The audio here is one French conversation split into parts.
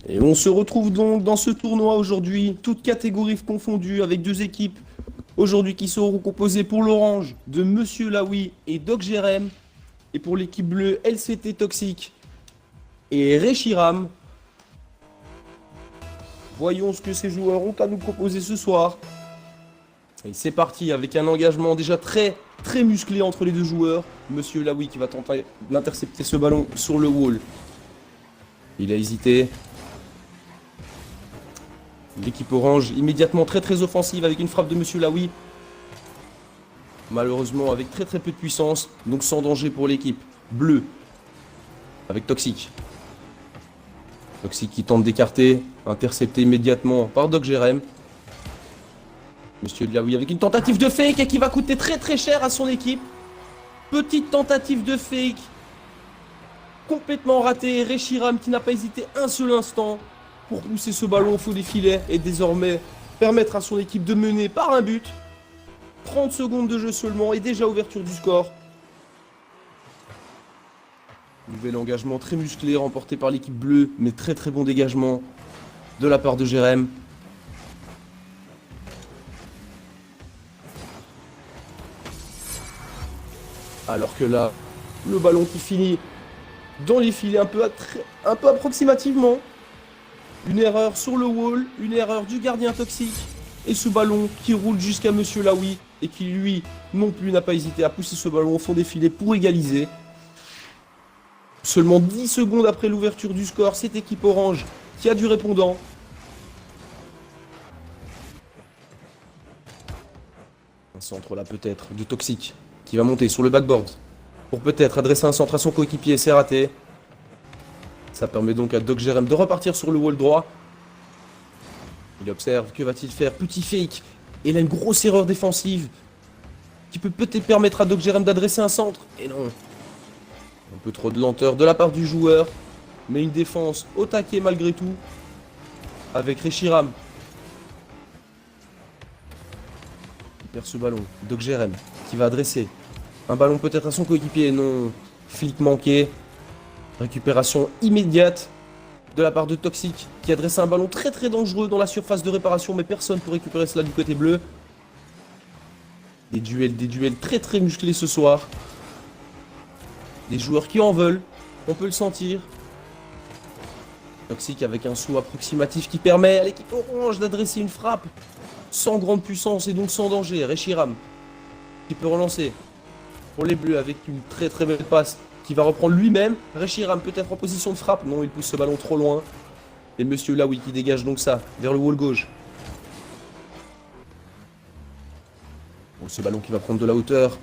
Et on se retrouve donc dans ce tournoi aujourd'hui, toutes catégories confondues, avec deux équipes aujourd'hui qui seront composées pour l'orange de Monsieur Laoui et Doc Jérém, et pour l'équipe bleue LCT Toxic et Reshiram. Voyons ce que ces joueurs ont à nous proposer ce soir. Et c'est parti avec un engagement déjà très musclé entre les deux joueurs. Monsieur Laoui qui va tenter d'intercepter ce ballon sur le wall. Il a hésité. L'équipe orange immédiatement très offensive avec une frappe de Monsieur Laoui. Malheureusement avec très peu de puissance, donc sans danger pour l'équipe bleue. Avec Toxic. Toxic qui tente d'écarter, intercepté immédiatement par Doc Jérém. Monsieur Laoui avec une tentative de fake qui va coûter très cher à son équipe. Petite tentative de fake. Complètement ratée. Reshiram qui n'a pas hésité un seul instant pour pousser ce ballon au fond des filets et désormais permettre à son équipe de mener par un but. 30 secondes de jeu seulement et déjà ouverture du score. Nouvel engagement très musclé remporté par l'équipe bleue, mais très bon dégagement de la part de Jérém. Alors que là, le ballon qui finit dans les filets un peu approximativement. Une erreur sur le wall, une erreur du gardien Toxic. Et ce ballon qui roule jusqu'à Monsieur Laoui et qui lui non plus n'a pas hésité à pousser ce ballon au fond des filets pour égaliser. Seulement 10 secondes après l'ouverture du score, cette équipe orange qui a du répondant. Un centre là peut-être du Toxic qui va monter sur le backboard pour peut-être adresser un centre à son coéquipier, c'est raté. Ça permet donc à Doc Jérém de repartir sur le wall droit. Il observe, que va-t-il faire? Petit fake. Et là, une grosse erreur défensive qui peut peut-être permettre à Doc Jérém d'adresser un centre. Et non. Un peu trop de lenteur de la part du joueur. Mais une défense au taquet malgré tout. Avec Reshiram. Il perd ce ballon. Doc Jérém qui va adresser un ballon peut-être à son coéquipier. Non. Flic manqué. Récupération immédiate de la part de Toxic qui adresse un ballon très dangereux dans la surface de réparation, mais personne pour récupérer cela du côté bleu. Des duels très musclés ce soir. Des joueurs qui en veulent, on peut le sentir. Toxic avec un saut approximatif qui permet à l'équipe orange d'adresser une frappe sans grande puissance et donc sans danger. Reshiram qui peut relancer pour les bleus avec une très belle passe qui va reprendre lui-même. Reshiram peut-être en position de frappe. Non, il pousse ce ballon trop loin. Et Monsieur Laoui qui dégage donc ça vers le wall gauche. Bon, ce ballon qui va prendre de la hauteur.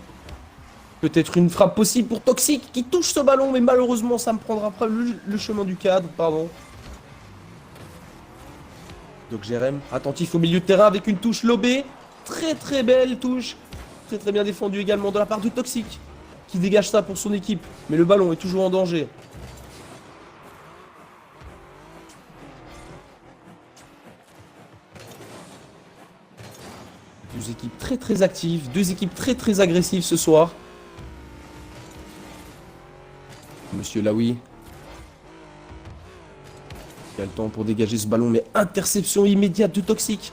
Peut-être une frappe possible pour Toxic qui touche ce ballon, mais malheureusement ça me prendra pas le chemin du cadre, pardon. Donc Jérém, attentif au milieu de terrain avec une touche lobée. Très belle touche. Très bien défendue également de la part de Toxic qui dégage ça pour son équipe. Mais le ballon est toujours en danger. Deux équipes très actives, deux équipes très agressives ce soir. Monsieur Laoui qui a le temps pour dégager ce ballon, mais interception immédiate de Toxic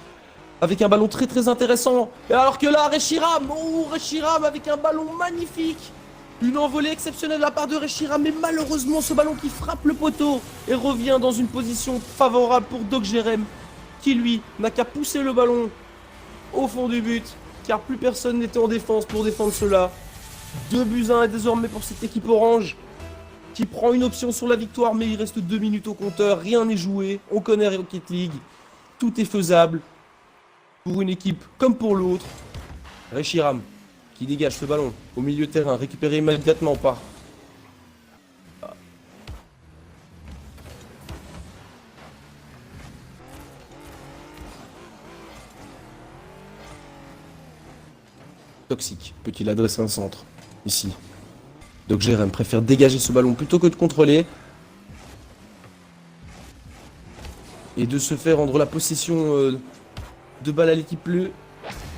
avec un ballon très intéressant. Et alors que là, Reshiram, Reshiram avec un ballon magnifique. Une envolée exceptionnelle de la part de Reshiram, mais malheureusement ce ballon qui frappe le poteau et revient dans une position favorable pour Doc Jérém, qui lui n'a qu'à pousser le ballon au fond du but, car plus personne n'était en défense pour défendre cela. 2-1 désormais pour cette équipe orange, qui prend une option sur la victoire, mais il reste 2 minutes au compteur, rien n'est joué, on connaît Rocket League, tout est faisable, pour une équipe comme pour l'autre. Reshiram qui dégage ce ballon au milieu de terrain, récupéré immédiatement par Toxic. Peut-il adresser un centre ici? Donc Jérém préfère dégager ce ballon plutôt que de contrôler. Et de se faire rendre la possession de balle à l'équipe bleue.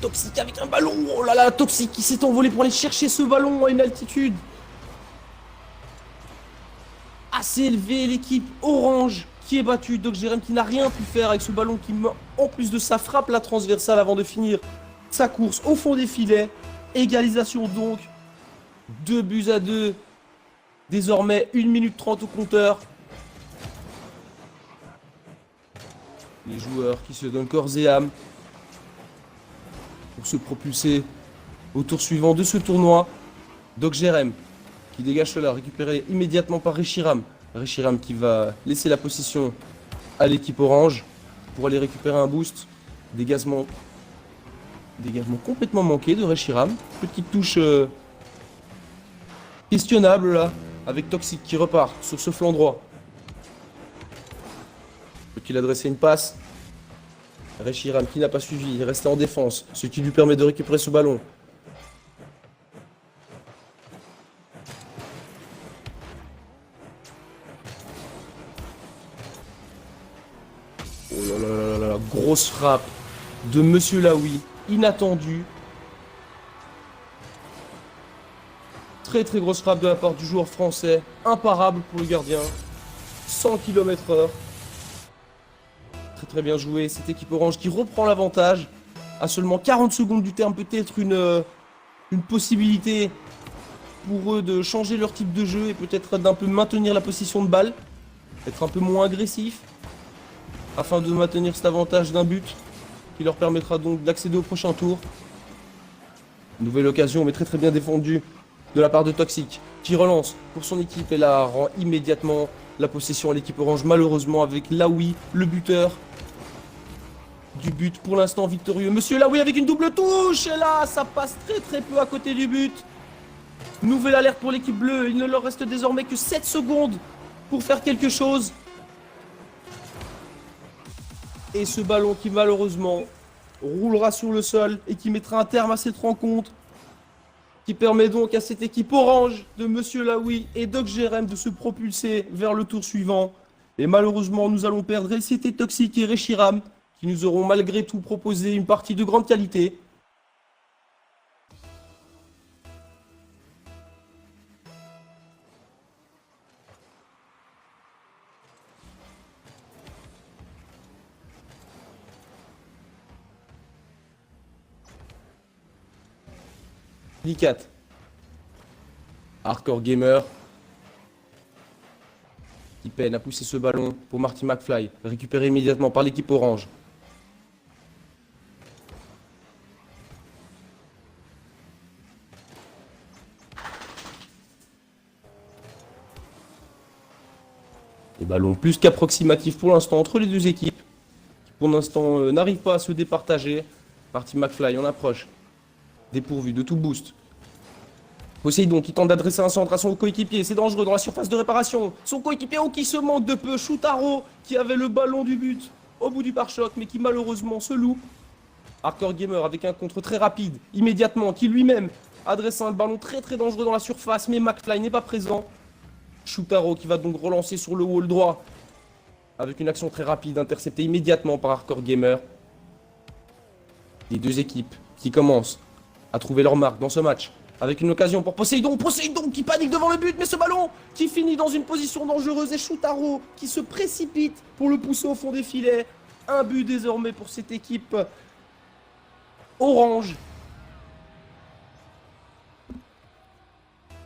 Toxic avec un ballon. Oh là là, Toxic qui s'est envolé pour aller chercher ce ballon à une altitude assez élevée. L'équipe orange qui est battu. Doc Jérém qui n'a rien pu faire avec ce ballon qui, en plus de ça, frappe la transversale avant de finir sa course au fond des filets. Égalisation donc. 2-2. Désormais 1 minute 30 au compteur. Les joueurs qui se donnent corps et âme pour se propulser au tour suivant de ce tournoi. Doc Jérém qui dégage cela, récupéré immédiatement par Reshiram. Reshiram qui va laisser la possession à l'équipe orange pour aller récupérer un boost. Dégagement complètement manqué de Reshiram. Petite touche questionnable là, avec Toxic qui repart sur ce flanc droit. Peut-il adresser une passe? Reshiram qui n'a pas suivi, il restait en défense, ce qui lui permet de récupérer ce ballon. Oh là là là là, grosse frappe de Monsieur Laoui, inattendue. Très très grosse frappe de la part du joueur français, imparable pour le gardien. 100 km/h. Très très bien joué, cette équipe orange qui reprend l'avantage. À seulement 40 secondes du terme, peut-être une possibilité pour eux de changer leur type de jeu et peut-être d'un peu maintenir la possession de balle. Être un peu moins agressif. Afin de maintenir cet avantage d'un but qui leur permettra donc d'accéder au prochain tour. Nouvelle occasion mais très très bien défendue de la part de Toxic qui relance pour son équipe et là rend immédiatement la possession à l'équipe orange malheureusement avec Laoui, le buteur du but pour l'instant victorieux. Monsieur Laoui avec une double touche et là ça passe très très peu à côté du but. Nouvelle alerte pour l'équipe bleue, il ne leur reste désormais que 7 secondes pour faire quelque chose. Et ce ballon qui malheureusement roulera sur le sol et qui mettra un terme à cette rencontre. Qui permet donc à cette équipe orange de Monsieur Laoui et Doc Jérém de se propulser vers le tour suivant. Et malheureusement, nous allons perdre LCT Toxic et Reshiram, qui nous auront malgré tout proposé une partie de grande qualité. Licat. Hardcore Gamer. Qui peine à pousser ce ballon pour Marty McFly. Récupéré immédiatement par l'équipe orange. Des ballons plus qu'approximatifs pour l'instant entre les deux équipes. Qui pour l'instant n'arrivent pas à se départager. Marty McFly en approche. Dépourvu de tout boost. Poseidon qui tente d'adresser un centre à son coéquipier. C'est dangereux dans la surface de réparation. Son coéquipier qui se manque de peu. Shoutaro qui avait le ballon du but au bout du pare-choc mais qui malheureusement se loupe. Hardcore Gamer avec un contre très rapide immédiatement qui lui-même adresse un ballon très très dangereux dans la surface mais McFly n'est pas présent. Shoutaro qui va donc relancer sur le wall droit avec une action très rapide interceptée immédiatement par Hardcore Gamer. Les deux équipes qui commencent à trouver leur marque dans ce match. Avec une occasion pour Poséidon. Poséidon qui panique devant le but. Mais ce ballon qui finit dans une position dangereuse. Et Shoutaro qui se précipite pour le pousser au fond des filets. Un but désormais pour cette équipe orange.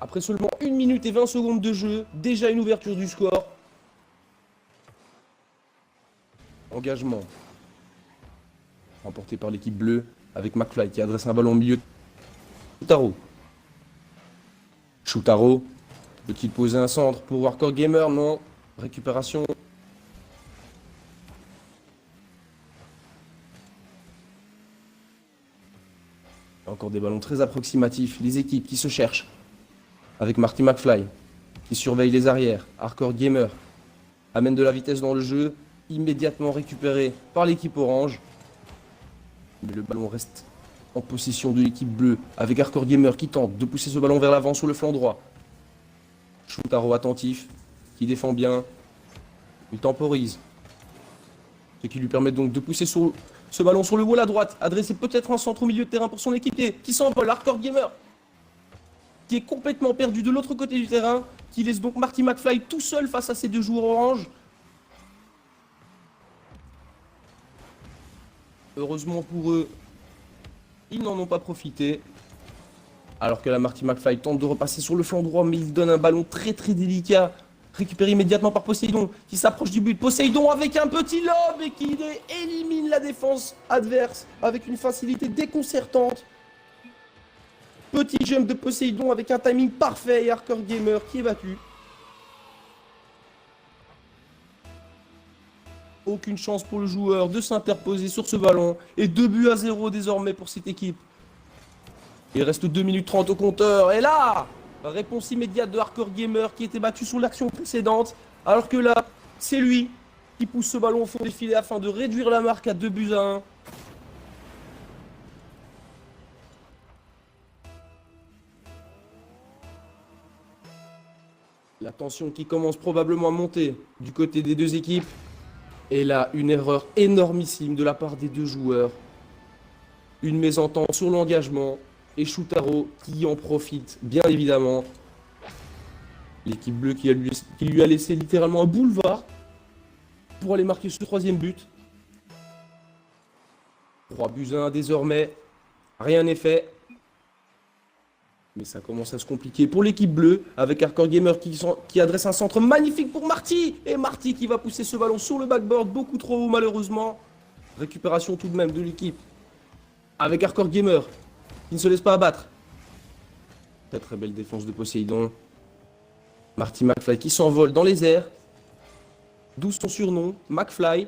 Après seulement 1 minute et 20 secondes de jeu. Déjà une ouverture du score. Engagement. Remporté par l'équipe bleue. Avec McFly qui adresse un ballon au milieu. Shoutaro. Shoutaro. Peut-il poser un centre pour Hardcore Gamer? Non. Récupération. Encore des ballons très approximatifs. Les équipes qui se cherchent. Avec Marty McFly qui surveille les arrières. Hardcore Gamer amène de la vitesse dans le jeu. Immédiatement récupéré par l'équipe orange. Mais le ballon reste en possession de l'équipe bleue avec Hardcore Gamer qui tente de pousser ce ballon vers l'avant sur le flanc droit. Shoutaro attentif, qui défend bien. Il temporise. Ce qui lui permet donc de pousser ce ballon sur le wall à droite. Adresser peut-être un centre au milieu de terrain pour son équipier qui s'envole. Hardcore Gamer qui est complètement perdu de l'autre côté du terrain. Qui laisse donc Marty McFly tout seul face à ces deux joueurs orange. Heureusement pour eux, ils n'en ont pas profité. Alors que la Marty McFly tente de repasser sur le flanc droit, mais il donne un ballon très très délicat. Récupéré immédiatement par Poséidon, qui s'approche du but. Poséidon avec un petit lob et qui élimine la défense adverse avec une facilité déconcertante. Petit jump de Poséidon avec un timing parfait et Hardcore Gamer qui est battu. Aucune chance pour le joueur de s'interposer sur ce ballon. Et 2-0 désormais pour cette équipe. Il reste 2 minutes 30 au compteur. Et là, réponse immédiate de Hardcore Gamer qui était battu sur l'action précédente. Alors que là, c'est lui qui pousse ce ballon au fond des filets afin de réduire la marque à 2-1. La tension qui commence probablement à monter du côté des deux équipes. Et là, une erreur énormissime de la part des deux joueurs. Une mésentente sur l'engagement. Et Shutaro qui en profite, bien évidemment. L'équipe bleue qui lui a laissé littéralement un boulevard pour aller marquer ce troisième but. 3-1 désormais. Rien n'est fait. Mais ça commence à se compliquer pour l'équipe bleue avec Hardcore Gamer qui adresse un centre magnifique pour Marty. Et Marty qui va pousser ce ballon sur le backboard beaucoup trop haut malheureusement. Récupération tout de même de l'équipe avec Hardcore Gamer qui ne se laisse pas abattre. Très très belle défense de Poséidon. Marty McFly qui s'envole dans les airs. D'où son surnom, McFly.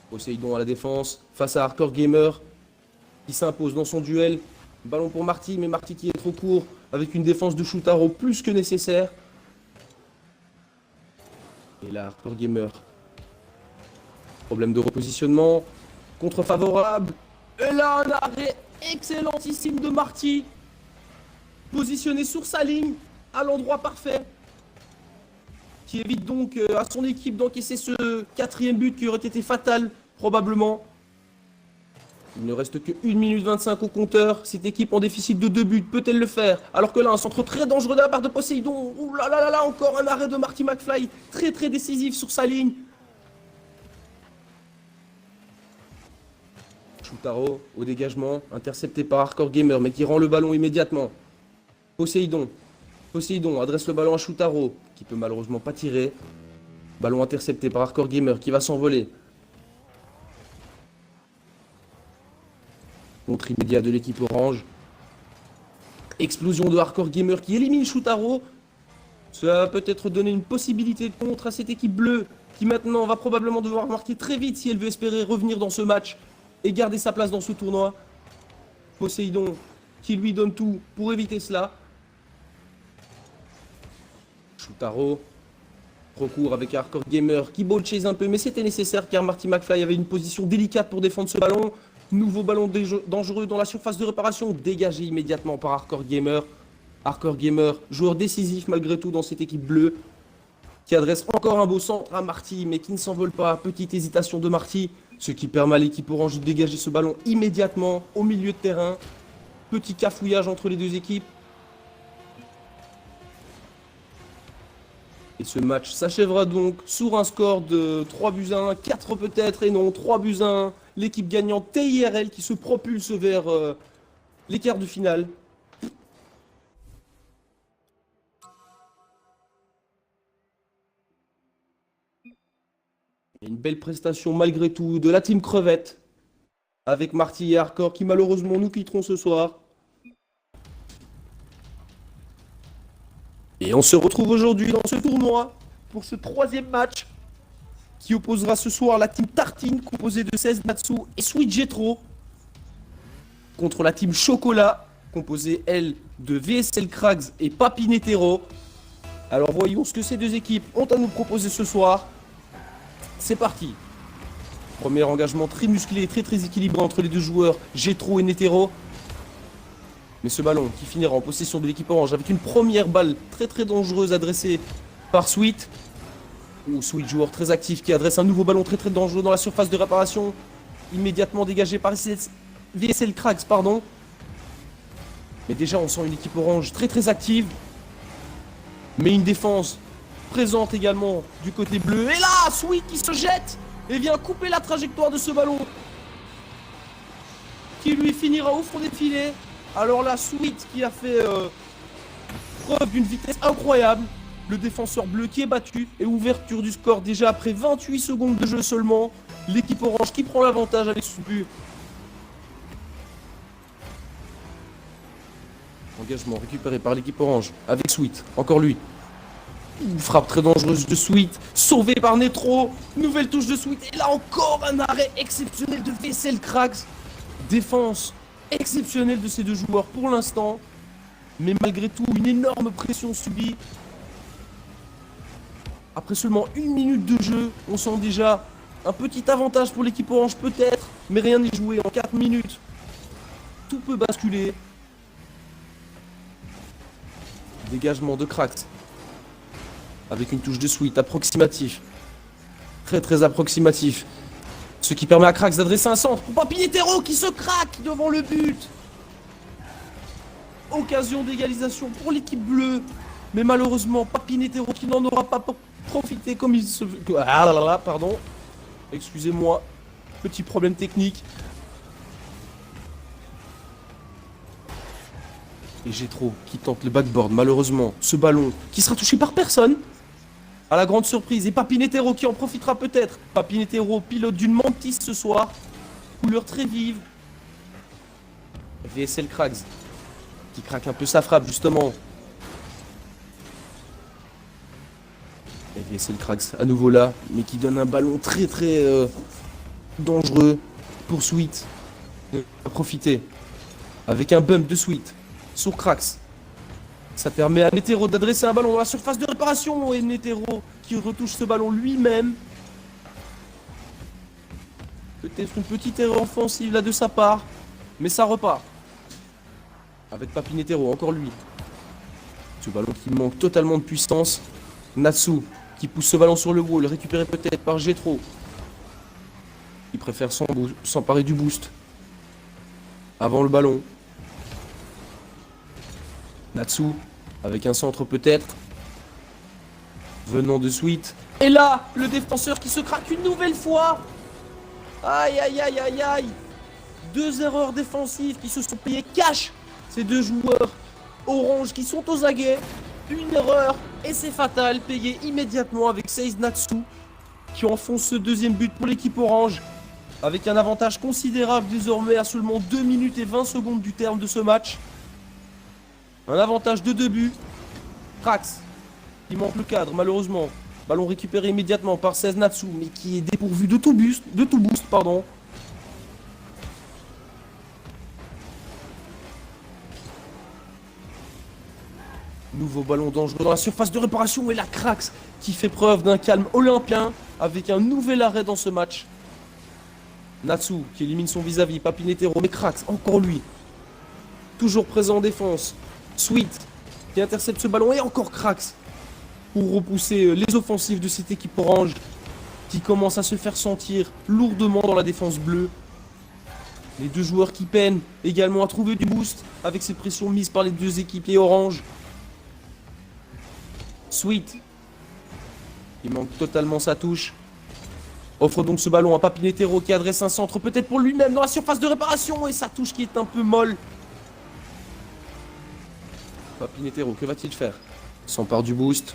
Poséidon à la défense face à Hardcore Gamer qui s'impose dans son duel. Ballon pour Marty, mais Marty qui est trop court avec une défense de Shutaro plus que nécessaire. Et là, Hardcore Gamer. Problème de repositionnement. Contre favorable. Et là, un arrêt excellentissime de Marty. Positionné sur sa ligne, à l'endroit parfait. Qui évite donc à son équipe d'encaisser ce quatrième but qui aurait été fatal, probablement. Il ne reste que 1 minute 25 au compteur. Cette équipe en déficit de 2 buts, peut-elle le faire? Alors que là, un centre très dangereux de la part de Poséidon. Ouh là là là là, encore un arrêt de Marty McFly. Très très décisif sur sa ligne. Shutaro au dégagement, intercepté par Hardcore Gamer, mais qui rend le ballon immédiatement. Poséidon adresse le ballon à Shutaro, qui peut malheureusement pas tirer. Ballon intercepté par Hardcore Gamer, qui va s'envoler. Contre immédiat de l'équipe orange. Explosion de Hardcore Gamer qui élimine Shutaro. Ça va peut-être donner une possibilité de contre à cette équipe bleue, qui maintenant va probablement devoir marquer très vite si elle veut espérer revenir dans ce match et garder sa place dans ce tournoi. Poséidon qui lui donne tout pour éviter cela. Shutaro recourt avec Hardcore Gamer qui ball chase un peu, mais c'était nécessaire car Marty McFly avait une position délicate pour défendre ce ballon. Nouveau ballon dangereux dans la surface de réparation, dégagé immédiatement par Hardcore Gamer. Hardcore Gamer, joueur décisif malgré tout dans cette équipe bleue, qui adresse encore un beau centre à Marty, mais qui ne s'envole pas. Petite hésitation de Marty, ce qui permet à l'équipe orange de dégager ce ballon immédiatement au milieu de terrain. Petit cafouillage entre les deux équipes. Et ce match s'achèvera donc sur un score de 3-1, 4 peut-être, et non, 3-1. L'équipe gagnante TIRL qui se propulse vers les quarts de finale. Et une belle prestation malgré tout de la team Crevette. Avec Marty et Hardcore qui malheureusement nous quitteront ce soir. Et on se retrouve aujourd'hui dans ce tournoi pour ce troisième match qui opposera ce soir la team Tartine composée de 16 Natsu et Sweet Jetro contre la team Chocolat composée elle de VSL Krags et Papinetero. Alors voyons ce que ces deux équipes ont à nous proposer ce soir. C'est parti. Premier engagement très musclé et très équilibré entre les deux joueurs Jetro et Netero. Mais ce ballon qui finira en possession de l'équipe orange avec une première balle très dangereuse adressée par Sweet. Ou Sweet, joueur très actif qui adresse un nouveau ballon très dangereux dans la surface de réparation. Immédiatement dégagé par VSL Cracks, pardon. Mais déjà on sent une équipe orange très active. Mais une défense présente également du côté bleu. Et là, Sweet qui se jette et vient couper la trajectoire de ce ballon qui lui finira au fond des filets. Alors là, Sweet qui a fait preuve d'une vitesse incroyable. Le défenseur bleu qui est battu et ouverture du score déjà après 28 secondes de jeu seulement. L'équipe orange qui prend l'avantage avec son but. Engagement récupéré par l'équipe orange avec Sweet, encore lui. Frappe très dangereuse de Sweet, sauvé par Netro. Nouvelle touche de Sweet et là encore un arrêt exceptionnel de Vessel Krax. Défense exceptionnelle de ces deux joueurs pour l'instant. Mais malgré tout, une énorme pression subie. Après seulement 1 minute de jeu, on sent déjà un petit avantage pour l'équipe orange peut-être. Mais rien n'est joué en 4 minutes. Tout peut basculer. Dégagement de Krax. Avec une touche de Sweet approximatif. Très approximatif. Ce qui permet à Krax d'adresser un centre pour Papinetero qui se craque devant le but. Occasion d'égalisation pour l'équipe bleue. Mais malheureusement, Papinetero qui n'en aura pas profité comme il se... Ah là là, pardon. Excusez-moi. Petit problème technique. Et Getro qui tente le backboard. Malheureusement, ce ballon qui sera touché par personne. À la grande surprise. Et Papinetero qui en profitera peut-être. Papinetero, pilote d'une mantis ce soir. Couleur très vive. VSL Krax qui craque un peu sa frappe justement. Et VSL Krax à nouveau là. Mais qui donne un ballon très dangereux pour Sweet. À profiter. Avec un bump de Sweet sur Krax. Ça permet à Netero d'adresser un ballon dans la surface de réparation. Et Netero qui retouche ce ballon lui-même. Peut-être une petite erreur offensive là de sa part. Mais ça repart. Avec Papinetero, encore lui. Ce ballon qui manque totalement de puissance. Natsu qui pousse ce ballon sur le wall. Récupéré peut-être par Getro. Il préfère s'emparer du boost. Avant le ballon. Natsu, avec un centre peut-être. Venant de Sweet. Et là, le défenseur qui se craque une nouvelle fois. Aïe. 2 erreurs défensives qui se sont payées cash. Ces deux joueurs orange qui sont aux aguets. Une erreur et c'est fatal. Payé immédiatement avec Seize Natsu. Qui enfonce ce deuxième but pour l'équipe orange. Avec un avantage considérable désormais à seulement 2 minutes et 20 secondes du terme de ce match. Un avantage de 2 buts. Krax, qui manque le cadre malheureusement. Ballon récupéré immédiatement par Seize Natsu, mais qui est dépourvu de tout boost. Pardon. Nouveau ballon dangereux dans la surface de réparation. Et la Krax qui fait preuve d'un calme olympien. Avec un nouvel arrêt dans ce match. Natsu qui élimine son vis-à-vis. Papinetero, mais Krax, encore lui. Toujours présent en défense. Sweet qui intercepte ce ballon et encore Krax pour repousser les offensives de cette équipe orange qui commence à se faire sentir lourdement dans la défense bleue. Les deux joueurs qui peinent également à trouver du boost avec ces pressions mises par les deux équipiers orange. Sweet qui manque totalement sa touche. Offre donc ce ballon à Papinetero qui adresse un centre peut-être pour lui-même dans la surface de réparation et sa touche qui est un peu molle. Papinetero, que va-t-il faire? S'empare du boost.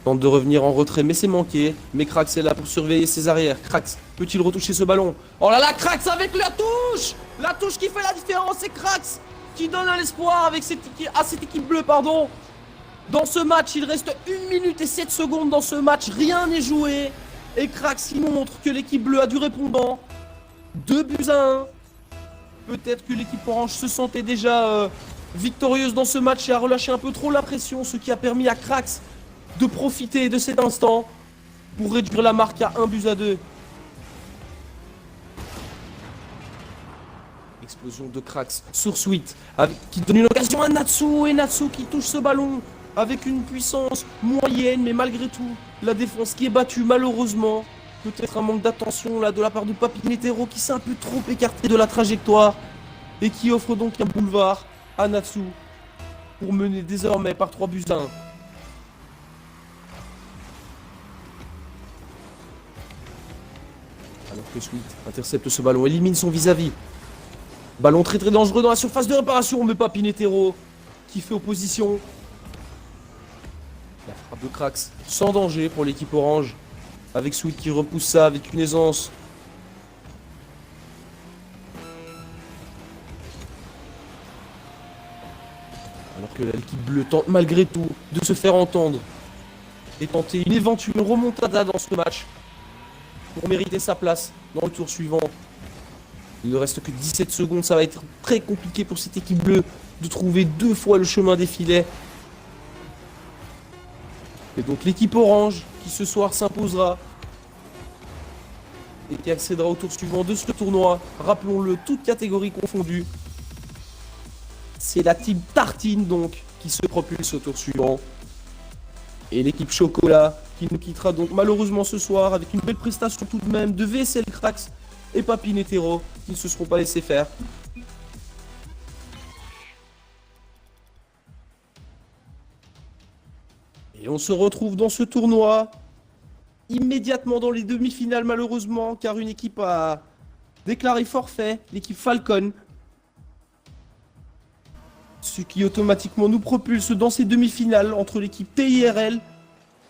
Tente de revenir en retrait, mais c'est manqué. Mais Krax est là pour surveiller ses arrières. Krax, peut-il retoucher ce ballon? Oh là là, Krax avec la touche! La touche qui fait la différence, c'est Krax qui donne un espoir avec cette équipe bleue, pardon. Dans ce match, il reste 1 minute et 7 secondes dans ce match. Rien n'est joué. Et Krax qui montre que l'équipe bleue a du répondant. 2-1. Peut-être que l'équipe orange se sentait déjà... victorieuse dans ce match et a relâché un peu trop la pression, ce qui a permis à Krax de profiter de cet instant pour réduire la marque à 1-2. Explosion de Krax sur Sweet qui donne une occasion à Natsu et Natsu qui touche ce ballon avec une puissance moyenne, mais malgré tout la défense qui est battue malheureusement. Peut-être un manque d'attention là de la part de Papinetero qui s'est un peu trop écarté de la trajectoire et qui offre donc un boulevard à Natsu pour mener désormais par 3-1. Que Sweet intercepte ce ballon, élimine son vis-à-vis. Ballon très très dangereux dans la surface de réparation, mais pas Pinetero qui fait opposition. La frappe de Krax sans danger pour l'équipe orange. Avec Sweet qui repousse ça avec une aisance. Alors que l'équipe bleue tente malgré tout de se faire entendre. Et tenter une éventuelle remontada dans ce match. Pour mériter sa place dans le tour suivant. Il ne reste que 17 secondes, ça va être très compliqué pour cette équipe bleue de trouver 2 fois le chemin des filets. Et donc l'équipe orange qui ce soir s'imposera et qui accédera au tour suivant de ce tournoi. Rappelons-le, toutes catégories confondues. C'est la team Tartine donc qui se propulse au tour suivant. Et l'équipe Chocolat qui nous quittera donc malheureusement ce soir avec une belle prestation tout de même de VSL Krax et Papinetero qui ne se seront pas laissés faire. Et on se retrouve dans ce tournoi immédiatement dans les demi-finales malheureusement car une équipe a déclaré forfait, l'équipe Falcon. Ce qui automatiquement nous propulse dans ces demi-finales entre l'équipe TIRL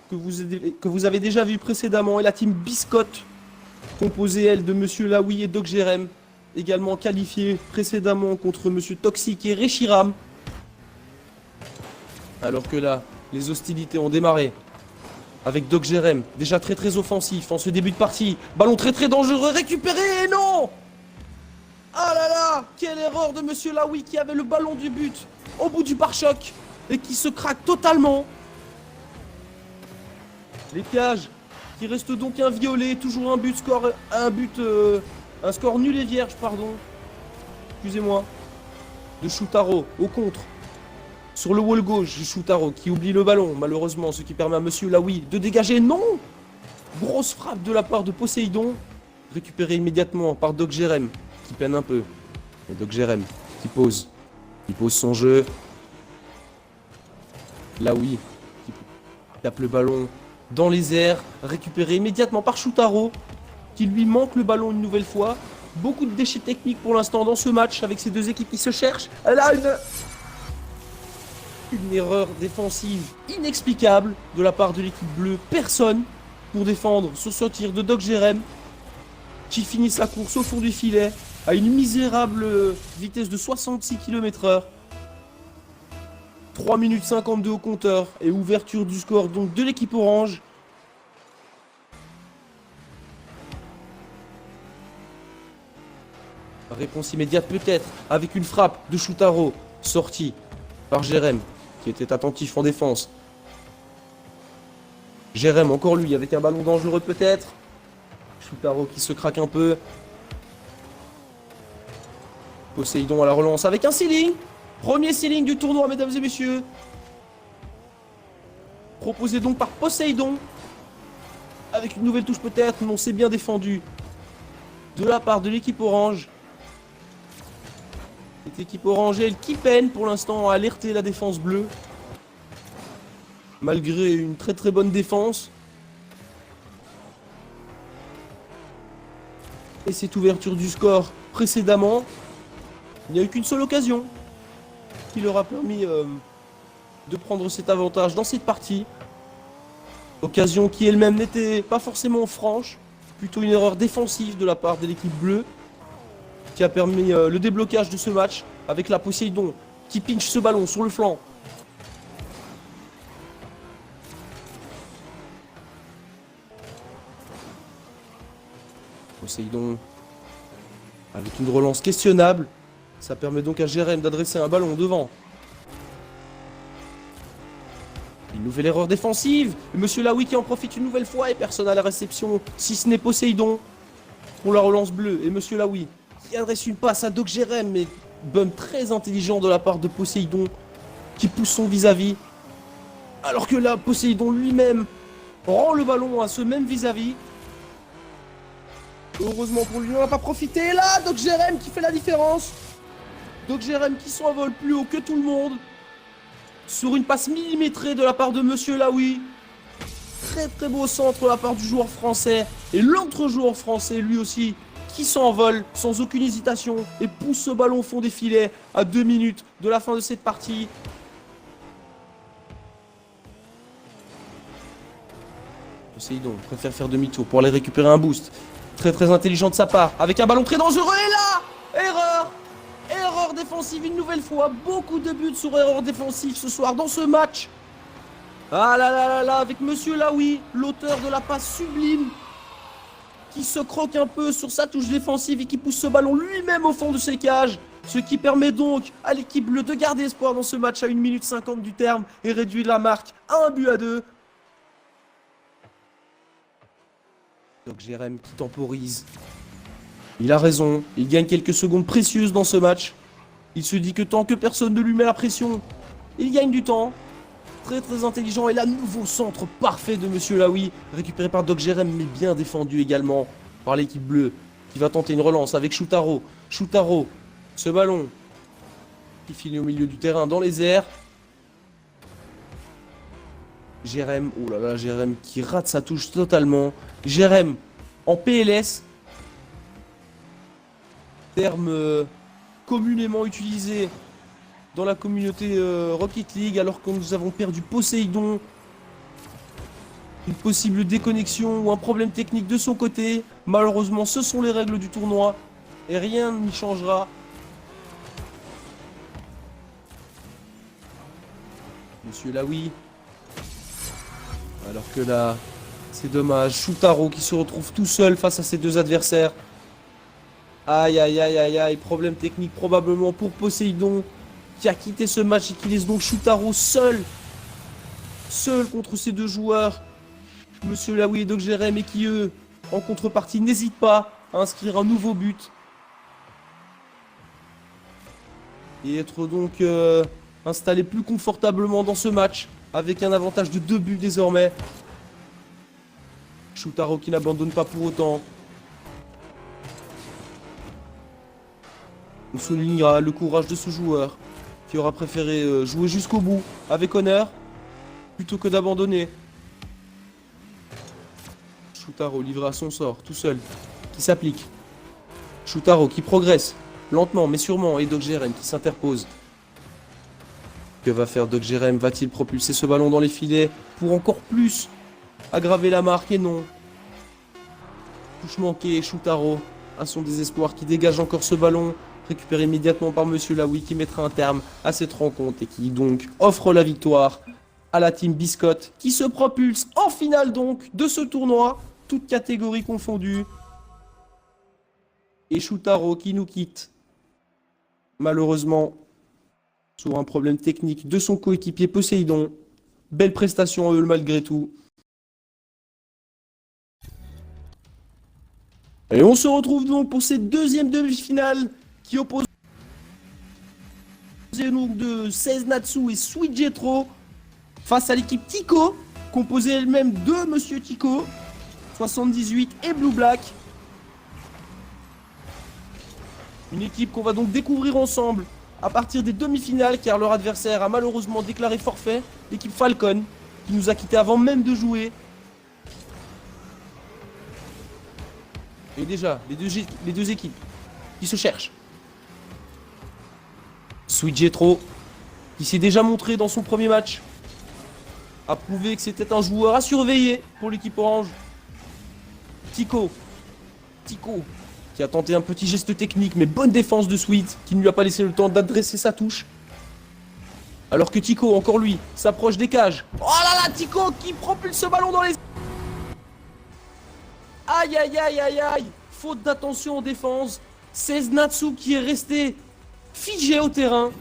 que vous avez déjà vu précédemment et la team Biscotte composée elle de Monsieur Laoui et Doc Jerem, également qualifiés précédemment contre Monsieur Toxic et Reshiram. Alors que là, les hostilités ont démarré avec Doc Jerem, déjà très très offensif en ce début de partie. Ballon très très dangereux, récupéré et non! Ah là là! Quelle erreur de Monsieur Laoui qui avait le ballon du but au bout du pare-choc et qui se craque totalement. Les pièges qui restent donc inviolés, toujours un score nul et vierge, pardon. Excusez-moi. De Shoutaro au contre. Sur le wall gauche du Shoutaro qui oublie le ballon, malheureusement, ce qui permet à Monsieur Laoui de dégager. Non! Grosse frappe de la part de Poséidon, récupérée immédiatement par Doc Jerem, qui peine un peu. Et Doc Jerem qui pose. Il pose son jeu. Laoui qui tape le ballon dans les airs, récupéré immédiatement par Shoutaro, qui lui manque le ballon une nouvelle fois. Beaucoup de déchets techniques pour l'instant dans ce match, avec ces deux équipes qui se cherchent. Elle a une erreur défensive inexplicable de la part de l'équipe bleue. Personne pour défendre sur ce tir de Doc Jerem, qui finit sa course au fond du filet, à une misérable vitesse de 66 km/h. 3 minutes 52 au compteur et ouverture du score donc de l'équipe orange. Réponse immédiate peut-être avec une frappe de Shoutaro sortie par Jerem qui était attentif en défense. Jerem encore lui avec un ballon dangereux peut-être. Shoutaro qui se craque un peu. Poséidon à la relance avec un ceiling. Premier ceiling du tournoi, mesdames et messieurs. Proposé donc par Poséidon. Avec une nouvelle touche peut-être, mais on s'est bien défendu. De la part de l'équipe orange. Cette équipe orange, elle qui peine pour l'instant à alerter la défense bleue. Malgré une très très bonne défense. Et cette ouverture du score précédemment. Il n'y a eu qu'une seule occasion qui leur a permis de prendre cet avantage dans cette partie. Occasion qui elle-même n'était pas forcément franche, plutôt une erreur défensive de la part de l'équipe bleue, qui a permis le déblocage de ce match avec la Poséidon qui pinche ce ballon sur le flanc. Poséidon avec une relance questionnable. Ça permet donc à Jerem d'adresser un ballon devant. Une nouvelle erreur défensive. Monsieur Laoui qui en profite une nouvelle fois et personne à la réception, si ce n'est Poséidon pour la relance bleue. Et Monsieur Laoui qui adresse une passe à Doc Jerem, mais bump très intelligent de la part de Poséidon qui pousse son vis-à-vis. Alors que là, Poséidon lui-même rend le ballon à ce même vis-à-vis. Heureusement pour lui, on n'a pas profité. Et là, Doc Jerem qui fait la différence. Doc Jerem qui s'envole plus haut que tout le monde. Sur une passe millimétrée de la part de Monsieur Laoui. Très très beau centre de la part du joueur français. Et l'autre joueur français, lui aussi, qui s'envole sans aucune hésitation et pousse ce ballon au fond des filets à 2 minutes de la fin de cette partie. Poséidon préfère faire demi-tour pour aller récupérer un boost. Très très intelligent de sa part, avec un ballon très dangereux. Et là, erreur! Erreur défensive une nouvelle fois. Beaucoup de buts sur erreur défensive ce soir dans ce match. Ah là là là là, avec Monsieur Laoui, l'auteur de la passe sublime, qui se croque un peu sur sa touche défensive et qui pousse ce ballon lui-même au fond de ses cages. Ce qui permet donc à l'équipe bleue de garder espoir dans ce match à 1 minute 50 du terme et réduire la marque à 1-2. Donc Jérém qui temporise. Il a raison, il gagne quelques secondes précieuses dans ce match. Il se dit que tant que personne ne lui met la pression, il gagne du temps. Très très intelligent et là, nouveau centre parfait de Monsieur Laoui, récupéré par Doc Jérém mais bien défendu également par l'équipe bleue qui va tenter une relance avec Shoutaro. Shoutaro, ce ballon qui finit au milieu du terrain dans les airs. Jérém, oh là là, Jérém qui rate sa touche totalement. Jérém en PLS, terme communément utilisé dans la communauté Rocket League, alors que nous avons perdu Poséidon. Une possible déconnexion ou un problème technique de son côté. Malheureusement, ce sont les règles du tournoi et rien n'y changera. Monsieur Laoui. Alors que là, c'est dommage. Shoutaro qui se retrouve tout seul face à ses deux adversaires. Aïe aïe aïe aïe aïe. Problème technique probablement pour Poséidon, qui a quitté ce match et qui laisse donc Shoutaro seul. Seul contre ces deux joueurs. Monsieur Laoui et Doc Jérém, et qui eux, en contrepartie, n'hésitent pas à inscrire un nouveau but. Et être donc installé plus confortablement dans ce match, avec un avantage de 2 buts désormais. Shoutaro qui n'abandonne pas pour autant. On soulignera le courage de ce joueur, qui aura préféré jouer jusqu'au bout, avec honneur, plutôt que d'abandonner. Shoutaro livré à son sort, tout seul, qui s'applique. Shoutaro qui progresse, lentement mais sûrement, et Doc Jérém qui s'interpose. Que va faire Doc Jérém? Va-t-il propulser ce ballon dans les filets pour encore plus aggraver la marque? Et non. Touche manquée, Shoutaro, à son désespoir, qui dégage encore ce ballon, récupéré immédiatement par Monsieur Laoui, qui mettra un terme à cette rencontre et qui donc offre la victoire à la team Biscotte, qui se propulse en finale donc de ce tournoi, toutes catégories confondues. Et Shoutaro qui nous quitte, malheureusement, sur un problème technique de son coéquipier Poséidon. Belle prestation à eux malgré tout. Et on se retrouve donc pour cette deuxième demi-finale qui oppose donc de 16 Natsu et Sweet Jetro face à l'équipe Tico, composée elle-même de Monsieur Tico, 78 et Blue Black. Une équipe qu'on va donc découvrir ensemble à partir des demi-finales, car leur adversaire a malheureusement déclaré forfait, l'équipe Falcon, qui nous a quittés avant même de jouer. Et déjà, les deux équipes qui se cherchent. Sweet Jetro, qui s'est déjà montré dans son premier match, a prouvé que c'était un joueur à surveiller pour l'équipe orange. Tico, qui a tenté un petit geste technique, mais bonne défense de Sweet, qui ne lui a pas laissé le temps d'adresser sa touche. Alors que Tico, encore lui, s'approche des cages. Oh là là, Tico qui propulse ce ballon dans les... Aïe aïe aïe aïe aïe. Faute d'attention en défense. 16 Natsu qui est resté figé au terrain.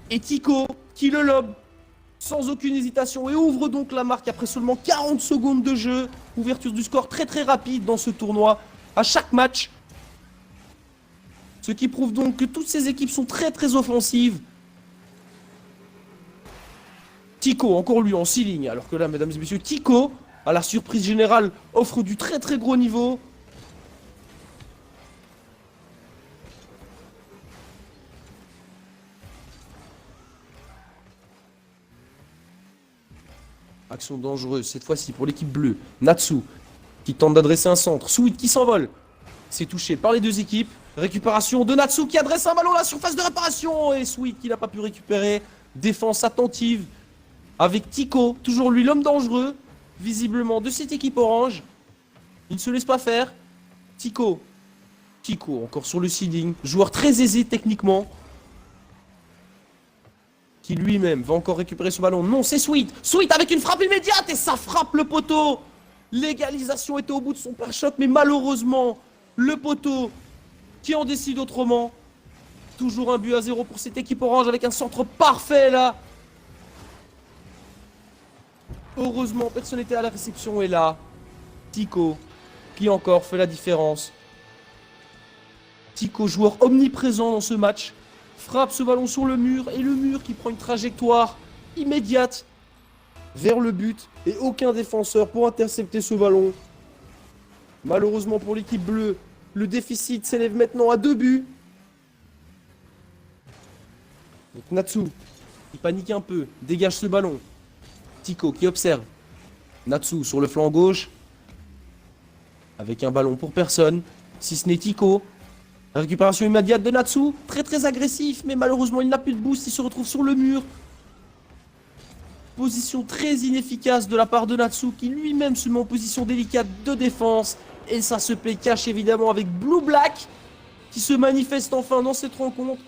Et Tico qui le lobe sans aucune hésitation et ouvre donc la marque après seulement 40 secondes de jeu. Ouverture du score très très rapide dans ce tournoi à chaque match. Ce qui prouve donc que toutes ces équipes sont très très offensives. Tico, encore lui en 6 lignes. Alors que là, mesdames et messieurs, Tico, à la surprise générale, offre du très très gros niveau. action dangereuse, cette fois-ci pour l'équipe bleue. Natsu qui tente d'adresser un centre. Sweet qui s'envole. C'est touché par les deux équipes. Récupération de Natsu qui adresse un ballon à la surface de réparation. Et Sweet qui n'a pas pu récupérer. Défense attentive avec Tico, toujours lui l'homme dangereux, visiblement de cette équipe orange. Il ne se laisse pas faire. Tico encore sur le seeding. Joueur très aisé techniquement. Qui lui-même va encore récupérer ce ballon. Non, c'est Sweet. Sweet avec une frappe immédiate et ça frappe le poteau. L'égalisation était au bout de son pare-choc, mais malheureusement, le poteau qui en décide autrement. Toujours un but à 0 pour cette équipe orange avec un centre parfait là. Heureusement, personne n'était à la réception et là, Tico qui encore fait la différence. Tico, joueur omniprésent dans ce match, frappe ce ballon sur le mur et le mur qui prend une trajectoire immédiate vers le but et aucun défenseur pour intercepter ce ballon. Malheureusement pour l'équipe bleue, le déficit s'élève maintenant à 2 buts. Donc Natsu, il panique un peu, dégage ce ballon. Tico qui observe. Natsu sur le flanc gauche. Avec un ballon pour personne, si ce n'est Tico. Récupération immédiate de Natsu, très agressif, mais malheureusement il n'a plus de boost, il se retrouve sur le mur. Position très inefficace de la part de Natsu, qui lui-même se met en position délicate de défense. Et ça se play cash évidemment avec Blue Black, qui se manifeste enfin dans cette rencontre,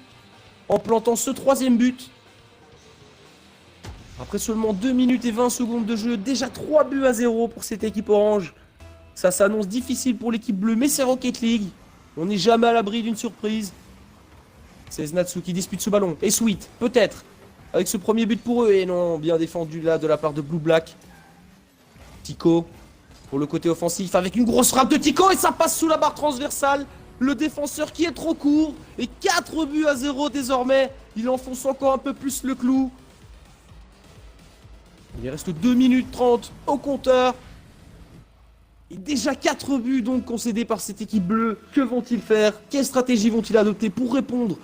en plantant ce 3e but. Après seulement 2 minutes et 20 secondes de jeu, déjà 3 buts à 0 pour cette équipe orange. Ça s'annonce difficile pour l'équipe bleue, mais c'est Rocket League. On n'est jamais à l'abri d'une surprise. C'est Natsu qui dispute ce ballon. Et Sweet, peut-être, avec ce premier but pour eux. Et non, bien défendu là de la part de Blue Black. Tico, pour le côté offensif, avec une grosse frappe de Tico. Et ça passe sous la barre transversale. Le défenseur qui est trop court. Et 4 buts à 0 désormais. Il enfonce encore un peu plus le clou. Il reste 2 minutes 30 au compteur. Et déjà 4 buts donc concédés par cette équipe bleue. Que vont-ils faire? Quelle stratégie vont-ils adopter pour répondre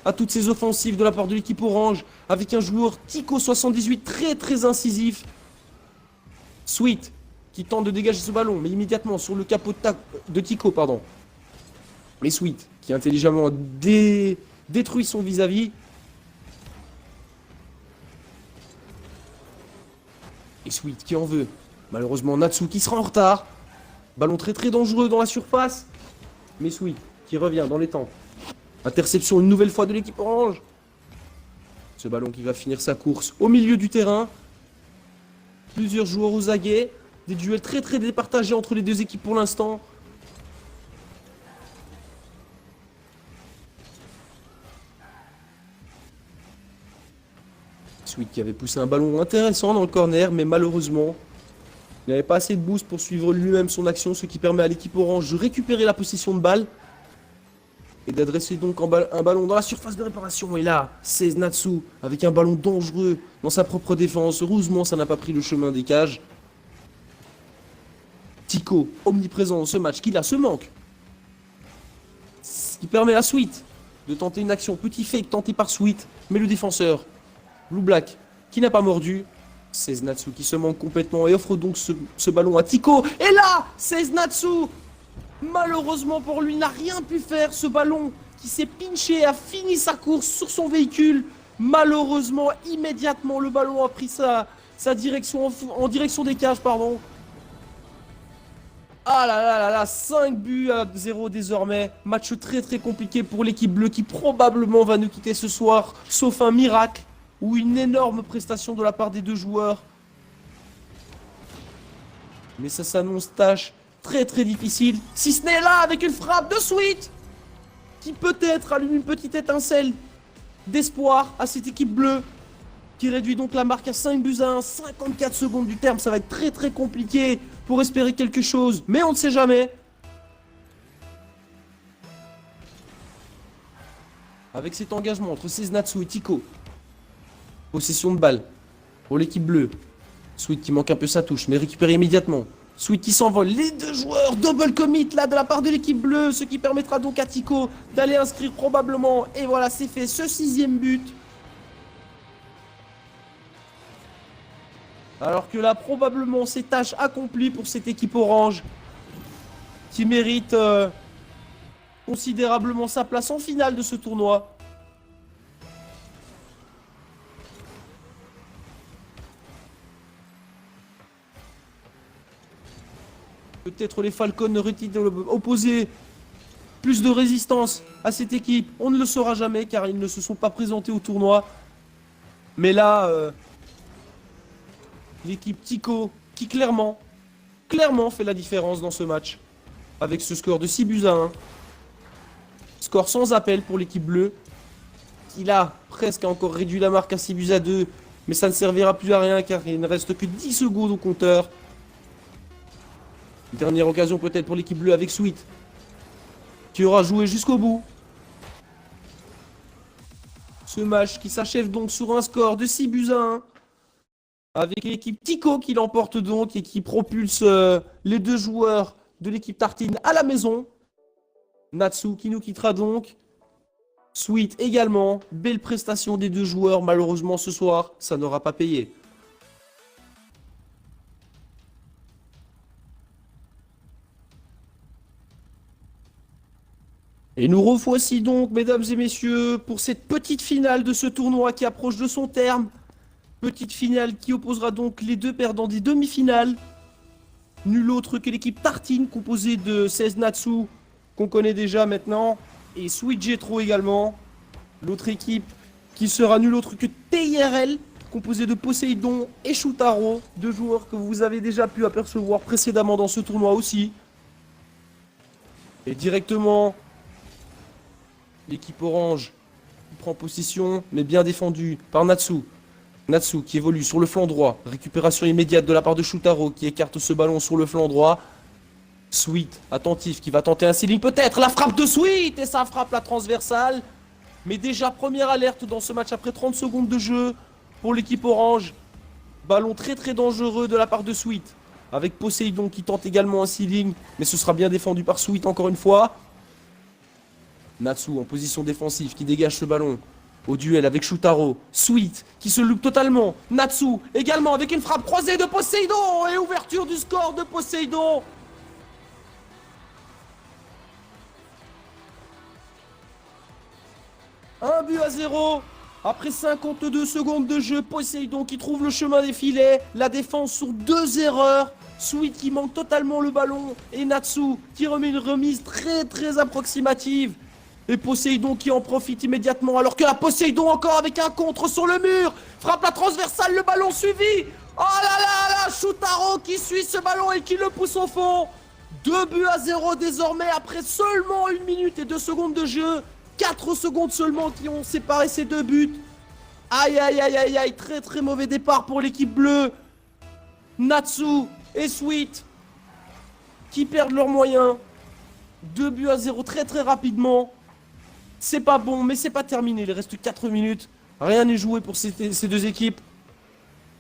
à toutes ces offensives de la part de l'équipe orange? Avec un joueur Tico 78 très incisif. Sweet qui tente de dégager ce ballon, mais immédiatement sur le capot de Tico, pardon. Mais Sweet qui intelligemment détruit son vis-à-vis. Et Sweet qui en veut. Malheureusement Natsu qui sera en retard. Ballon très dangereux dans la surface. Mais Sweet qui revient dans les temps. Interception une nouvelle fois de l'équipe orange. Ce ballon qui va finir sa course au milieu du terrain. Plusieurs joueurs aux aguets. Des duels très départagés entre les deux équipes pour l'instant. Sweet qui avait poussé un ballon intéressant dans le corner, mais malheureusement, il n'avait pas assez de boost pour suivre lui-même son action, ce qui permet à l'équipe orange de récupérer la possession de balle et d'adresser donc un ballon dans la surface de réparation. Et là, c'est Natsu avec un ballon dangereux dans sa propre défense. Heureusement, ça n'a pas pris le chemin des cages. Tico, omniprésent dans ce match, qui là se manque. Ce qui permet à Sweet de tenter une action. Petit fake tenté par Sweet, mais le défenseur, Blue Black, qui n'a pas mordu. C'est Natsu qui se manque complètement et offre donc ce ballon à Tico. Et là, c'est Natsu, malheureusement pour lui, n'a rien pu faire. Ce ballon qui s'est pinché, a fini sa course sur son véhicule. Malheureusement, immédiatement, le ballon a pris sa direction en direction des cages, pardon. Ah là, 5 buts à 0 désormais. Match très compliqué pour l'équipe bleue qui probablement va nous quitter ce soir, sauf un miracle ou une énorme prestation de la part des deux joueurs. Mais ça s'annonce tâche très difficile. Si ce n'est là avec une frappe de Sweet qui peut-être allume une petite étincelle d'espoir à cette équipe bleue qui réduit donc la marque à 5 buts à 1, 54 secondes du terme. Ça va être très compliqué pour espérer quelque chose, mais on ne sait jamais. Avec cet engagement entre Natsu et Tico. Possession de balle pour l'équipe bleue. Sweet qui manque un peu sa touche, mais récupéré immédiatement. Sweet qui s'envole. Les deux joueurs, double commit là de la part de l'équipe bleue, ce qui permettra donc à Tico d'aller inscrire probablement. Et voilà, c'est fait, ce 6e but. Alors que là, probablement, c'est tâche accomplie pour cette équipe orange. Qui mérite considérablement sa place en finale de ce tournoi. Peut-être les Falcons auraient-ils opposé plus de résistance à cette équipe. On ne le saura jamais car ils ne se sont pas présentés au tournoi. Mais là, l'équipe Tico qui clairement fait la différence dans ce match. Avec ce score de 6 buts à 1. Score sans appel pour l'équipe bleue. Il a presque encore réduit la marque à 6 buts à 2. Mais ça ne servira plus à rien car il ne reste que 10 secondes au compteur. Dernière occasion peut-être pour l'équipe bleue avec Sweet. Qui aura joué jusqu'au bout. Ce match qui s'achève donc sur un score de 6 buts à 1. Avec l'équipe Tico qui l'emporte donc et qui propulse les deux joueurs de l'équipe Tartine à la maison. Natsu qui nous quittera donc. Sweet également. Belle prestation des deux joueurs. Malheureusement ce soir, ça n'aura pas payé. Et nous revoici donc, mesdames et messieurs, pour cette petite finale de ce tournoi qui approche de son terme. Petite finale qui opposera donc les deux perdants des demi-finales. Nul autre que l'équipe Tartine, composée de 16 Natsu, qu'on connaît déjà maintenant, et Sweet Jetro également. L'autre équipe qui sera nul autre que TIRL, composée de Poseidon et Shutaro, deux joueurs que vous avez déjà pu apercevoir précédemment dans ce tournoi aussi. Et directement, l'équipe orange qui prend possession, mais bien défendue par Natsu. Natsu qui évolue sur le flanc droit. Récupération immédiate de la part de Shutaro qui écarte ce ballon sur le flanc droit. Sweet, attentif, qui va tenter un ceiling peut-être. La frappe de Sweet et ça frappe la transversale. Mais déjà première alerte dans ce match après 30 secondes de jeu pour l'équipe orange. Ballon très très dangereux de la part de Sweet. Avec Poseidon qui tente également un ceiling. Mais ce sera bien défendu par Sweet encore une fois. Natsu en position défensive qui dégage ce ballon. Au duel avec Shutaro. Sweet qui se loupe totalement. Natsu également avec une frappe croisée de Poseidon. Et ouverture du score de Poseidon. Un but à 0. Après 52 secondes de jeu, Poseidon qui trouve le chemin des filets. La défense sur deux erreurs. Sweet qui manque totalement le ballon. Et Natsu qui remet une remise très très approximative. Et Poseidon qui en profite immédiatement. Alors que la Poseidon encore avec un contre sur le mur. Frappe la transversale, le ballon suivi. Oh là là là, Shutaro qui suit ce ballon et qui le pousse au fond. 2 buts à 0 désormais après seulement 1 minute et 2 secondes de jeu. 4 secondes seulement qui ont séparé ces deux buts. Aïe aïe aïe aïe aïe, très très mauvais départ pour l'équipe bleue. Natsu et Sweet qui perdent leurs moyens. 2 buts à 0 très très rapidement. C'est pas bon mais c'est pas terminé, il reste 4 minutes. Rien n'est joué pour ces deux équipes.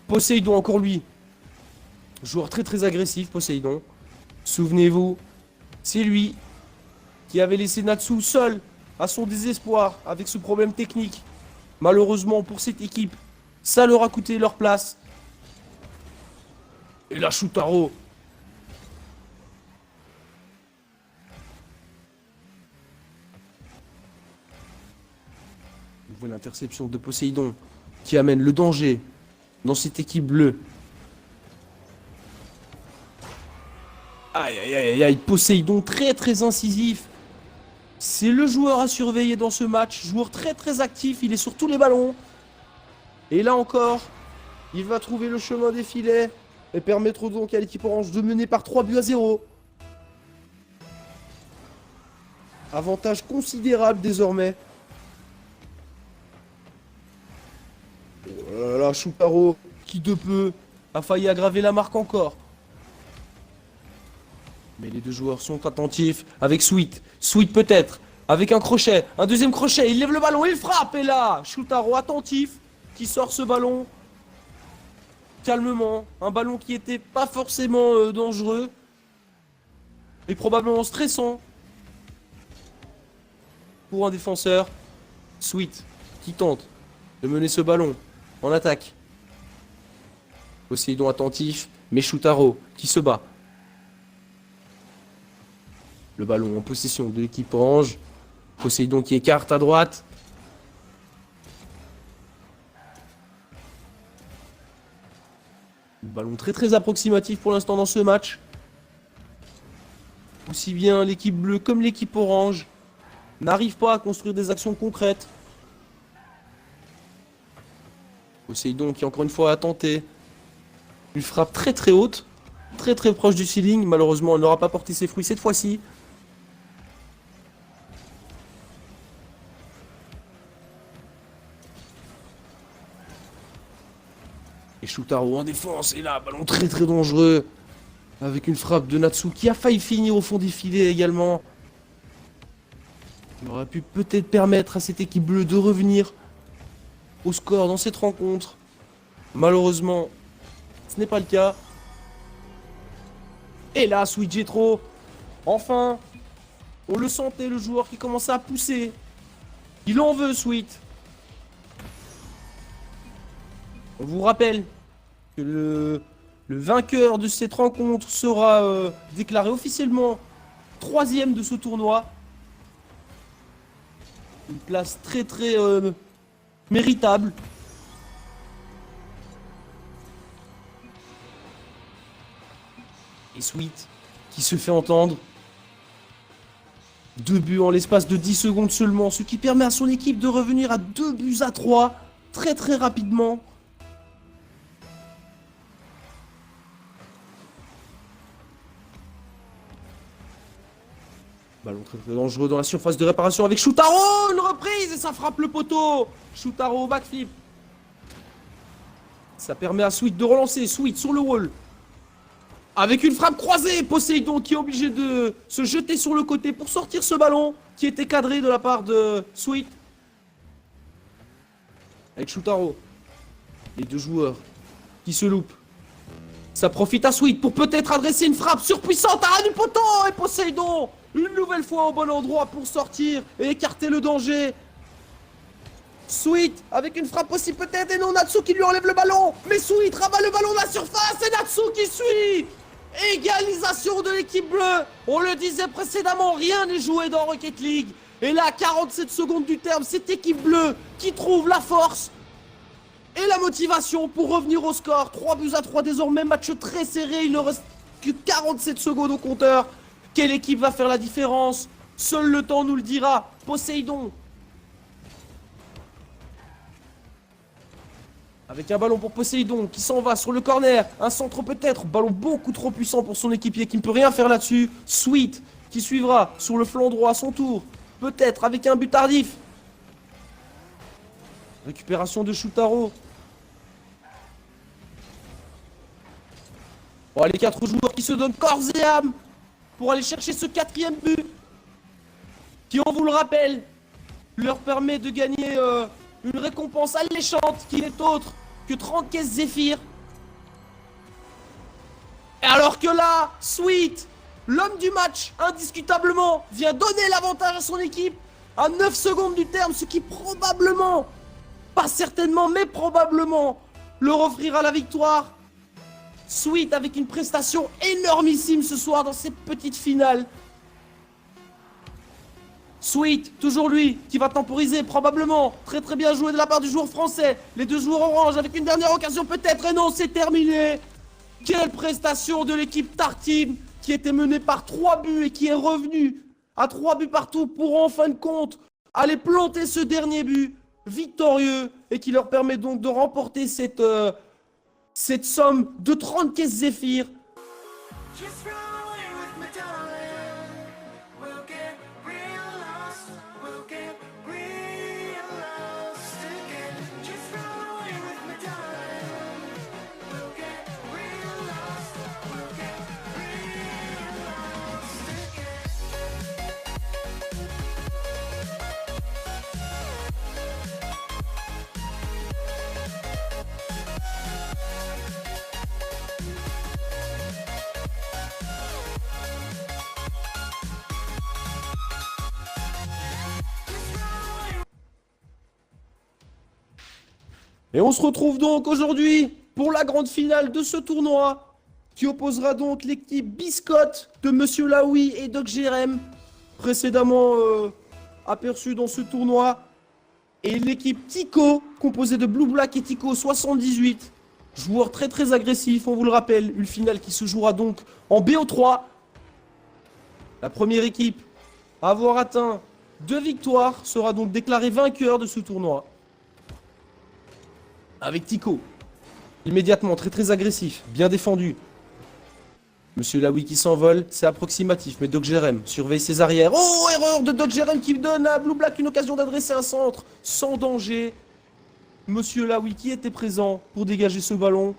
Poseidon encore lui. Joueur très très agressif Poseidon. Souvenez-vous, c'est lui qui avait laissé Natsu seul à son désespoir avec ce problème technique. Malheureusement pour cette équipe, ça leur a coûté leur place. Et là Shutaro. Vous voyez l'interception de Poseidon qui amène le danger dans cette équipe bleue. Aïe aïe aïe aïe, Poseidon très très incisif. C'est le joueur à surveiller dans ce match. Joueur très très actif, il est sur tous les ballons. Et là encore, il va trouver le chemin des filets. Et permettre donc à l'équipe orange de mener par 3 buts à 0. Avantage considérable désormais. Oh là là, Shutaro, qui de peu, a failli aggraver la marque encore. Mais les deux joueurs sont attentifs avec Sweet. Sweet peut-être. Avec un crochet. Un deuxième crochet. Il lève le ballon. Il frappe. Et là, Shutaro attentif. Qui sort ce ballon. Calmement. Un ballon qui était pas forcément dangereux. Et probablement stressant. Pour un défenseur. Sweet. Qui tente de mener ce ballon. En attaque. Poséidon attentif, mais Shutaro qui se bat. Le ballon en possession de l'équipe orange. Poséidon qui écarte à droite. Le ballon très approximatif pour l'instant dans ce match. Aussi bien l'équipe bleue comme l'équipe orange n'arrivent pas à construire des actions concrètes. Poséidon qui encore une fois a tenté une frappe très haute, très proche du ceiling. Malheureusement, elle n'aura pas porté ses fruits cette fois-ci. Et Shutaro en défense, et là, ballon très dangereux. Avec une frappe de Natsu qui a failli finir au fond des filets également. Il aurait pu peut-être permettre à cette équipe bleue de revenir au score dans cette rencontre. Malheureusement, ce n'est pas le cas. Et là, Sweet Jetro, enfin, on le sentait, le joueur qui commençait à pousser. Il en veut, Sweet. On vous rappelle que le vainqueur de cette rencontre sera déclaré officiellement 3e de ce tournoi. Une place très méritable. Et Sweet qui se fait entendre. 2 buts en l'espace de 10 secondes seulement, ce qui permet à son équipe de revenir à 2-3 très rapidement. Ballon très dangereux dans la surface de réparation avec Shutaro. Une reprise et ça frappe le poteau. Shutaro au backflip. Ça permet à Sweet de relancer. Sweet sur le wall. Avec une frappe croisée. Poséidon qui est obligé de se jeter sur le côté pour sortir ce ballon qui était cadré de la part de Sweet. Avec Shutaro. Les deux joueurs qui se loupent. Ça profite à Sweet pour peut-être adresser une frappe surpuissante à ras du poteau. Et Poséidon, une nouvelle fois au bon endroit pour sortir et écarter le danger. Sweet avec une frappe aussi peut-être. Et non, Natsu qui lui enlève le ballon. Mais Sweet rabat le ballon de la surface. Et Natsu qui suit. Égalisation de l'équipe bleue. On le disait précédemment, rien n'est joué dans Rocket League. Et là, 47 secondes du terme, cette équipe bleue qui trouve la force et la motivation pour revenir au score. 3-3 désormais, match très serré. Il ne reste que 47 secondes au compteur. Quelle équipe va faire la différence? Seul le temps nous le dira. Poséidon. Avec un ballon pour Poséidon qui s'en va sur le corner. Un centre peut-être. Ballon beaucoup trop puissant pour son équipier qui ne peut rien faire là-dessus. Sweet qui suivra sur le flanc droit à son tour. Peut-être avec un but tardif. Récupération de Shutaro. Bon, les 4 joueurs qui se donnent corps et âme pour aller chercher ce 4e but. Qui, on vous le rappelle, leur permet de gagner une récompense alléchante qui n'est autre que 30 caisses Zéphyr. Et alors que là, Sweet, l'homme du match, indiscutablement, vient donner l'avantage à son équipe à 9 secondes du terme, ce qui probablement, pas certainement, mais probablement, leur offrira la victoire. Sweet avec une prestation énormissime ce soir dans cette petite finale. Sweet, toujours lui, qui va temporiser probablement. Très bien joué de la part du joueur français. Les deux joueurs orange avec une dernière occasion peut-être. Et non, c'est terminé. Quelle prestation de l'équipe Tarteam qui était menée par 3 buts et qui est revenue à 3 buts partout pour en fin de compte aller planter ce dernier but victorieux et qui leur permet donc de remporter cette somme de 30 caisses Zéphyr. Et on se retrouve donc aujourd'hui pour la grande finale de ce tournoi, qui opposera donc l'équipe Biscotte de Monsieur Laoui et Doc Jérém, précédemment aperçu dans ce tournoi, et l'équipe Tico, composée de Blue Black et Tico 78, joueurs très très agressifs, on vous le rappelle, une finale qui se jouera donc en BO3. La première équipe à avoir atteint 2 victoires sera donc déclarée vainqueur de ce tournoi. Avec Tico, immédiatement très très agressif, bien défendu. Monsieur Laoui qui s'envole, c'est approximatif, mais Doc Jérém surveille ses arrières. Oh, erreur de Doc Jérém qui donne à Blue Black une occasion d'adresser un centre sans danger. Monsieur Laoui qui était présent pour dégager ce ballon.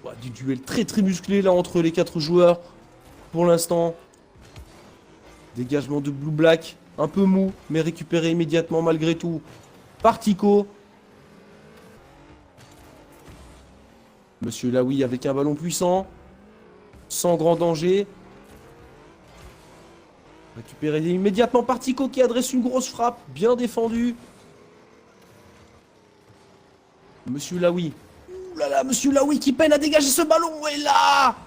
Ouais, du duel très très musclé là entre les 4 joueurs pour l'instant. Dégagement de Blue Black, un peu mou, mais récupéré immédiatement malgré tout par Tico. Monsieur Laoui avec un ballon puissant, sans grand danger. Récupéré immédiatement par Tico qui adresse une grosse frappe, bien défendue. Monsieur Laoui. Ouh là là, Monsieur Laoui qui peine à dégager ce ballon. Et là,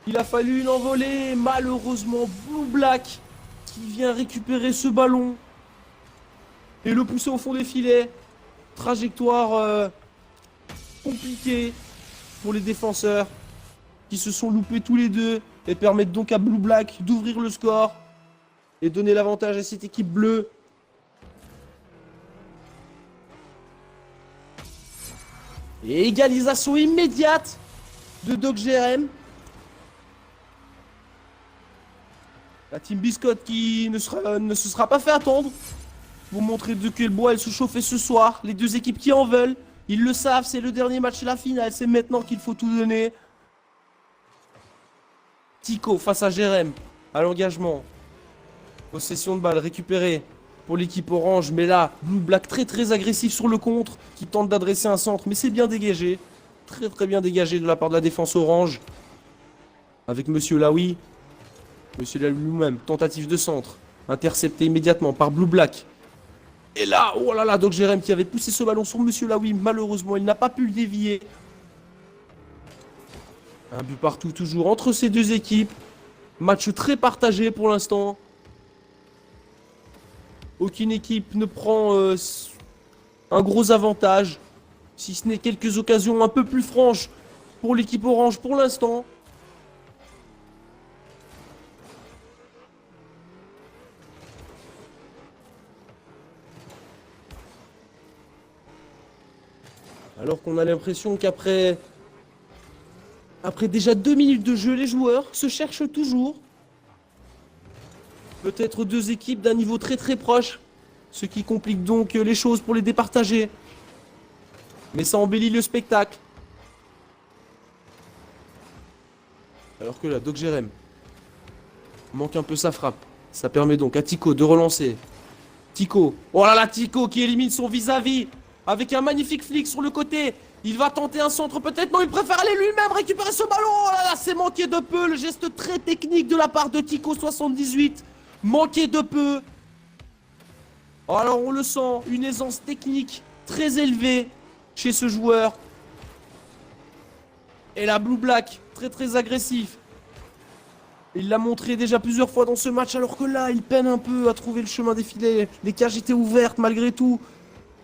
il a fallu une envolée. Malheureusement, Blue Black qui vient récupérer ce ballon et le pousser au fond des filets. Trajectoire compliquée pour les défenseurs qui se sont loupés tous les deux et permettent donc à Blue Black d'ouvrir le score et donner l'avantage à cette équipe bleue. Et égalisation immédiate de Doc Jérém. La team Biscotte qui ne se sera pas fait attendre pour montrer de quel bois elle se chauffait ce soir. Les deux équipes qui en veulent. Ils le savent, c'est le dernier match de la finale. C'est maintenant qu'il faut tout donner. Tico face à Jérém. À l'engagement. Possession de balle récupérée pour l'équipe orange. Mais là, Blue Black très très agressif sur le contre. Qui tente d'adresser un centre. Mais c'est bien dégagé. Très très bien dégagé de la part de la défense orange. Avec Monsieur Laoui. Monsieur Laoui lui-même. Tentative de centre. Intercepté immédiatement par Blue Black. Et là, oh là là, Doc Jérém qui avait poussé ce ballon sur Monsieur Laoui. Malheureusement, il n'a pas pu le dévier. Un but partout toujours entre ces deux équipes. Match très partagé pour l'instant. Aucune équipe ne prend un gros avantage. Si ce n'est quelques occasions un peu plus franches pour l'équipe orange pour l'instant. Alors qu'on a l'impression qu'après déjà 2 minutes de jeu, les joueurs se cherchent toujours. Peut-être deux équipes d'un niveau très très proche. Ce qui complique donc les choses pour les départager. Mais ça embellit le spectacle. Alors que là, Doc Jérém manque un peu sa frappe. Ça permet donc à Tico de relancer. Tico. Oh là là, Tico qui élimine son vis-à-vis. Avec un magnifique flic sur le côté. Il va tenter un centre peut-être. Non, il préfère aller lui-même récupérer ce ballon. Oh là là, c'est manqué de peu. Le geste très technique de la part de Tico 78. Manqué de peu. Oh, alors on le sent. Une aisance technique très élevée chez ce joueur. Et la Blue Black, très très agressif. Il l'a montré déjà plusieurs fois dans ce match. Alors que là, il peine un peu à trouver le chemin des filets. Les cages étaient ouvertes malgré tout.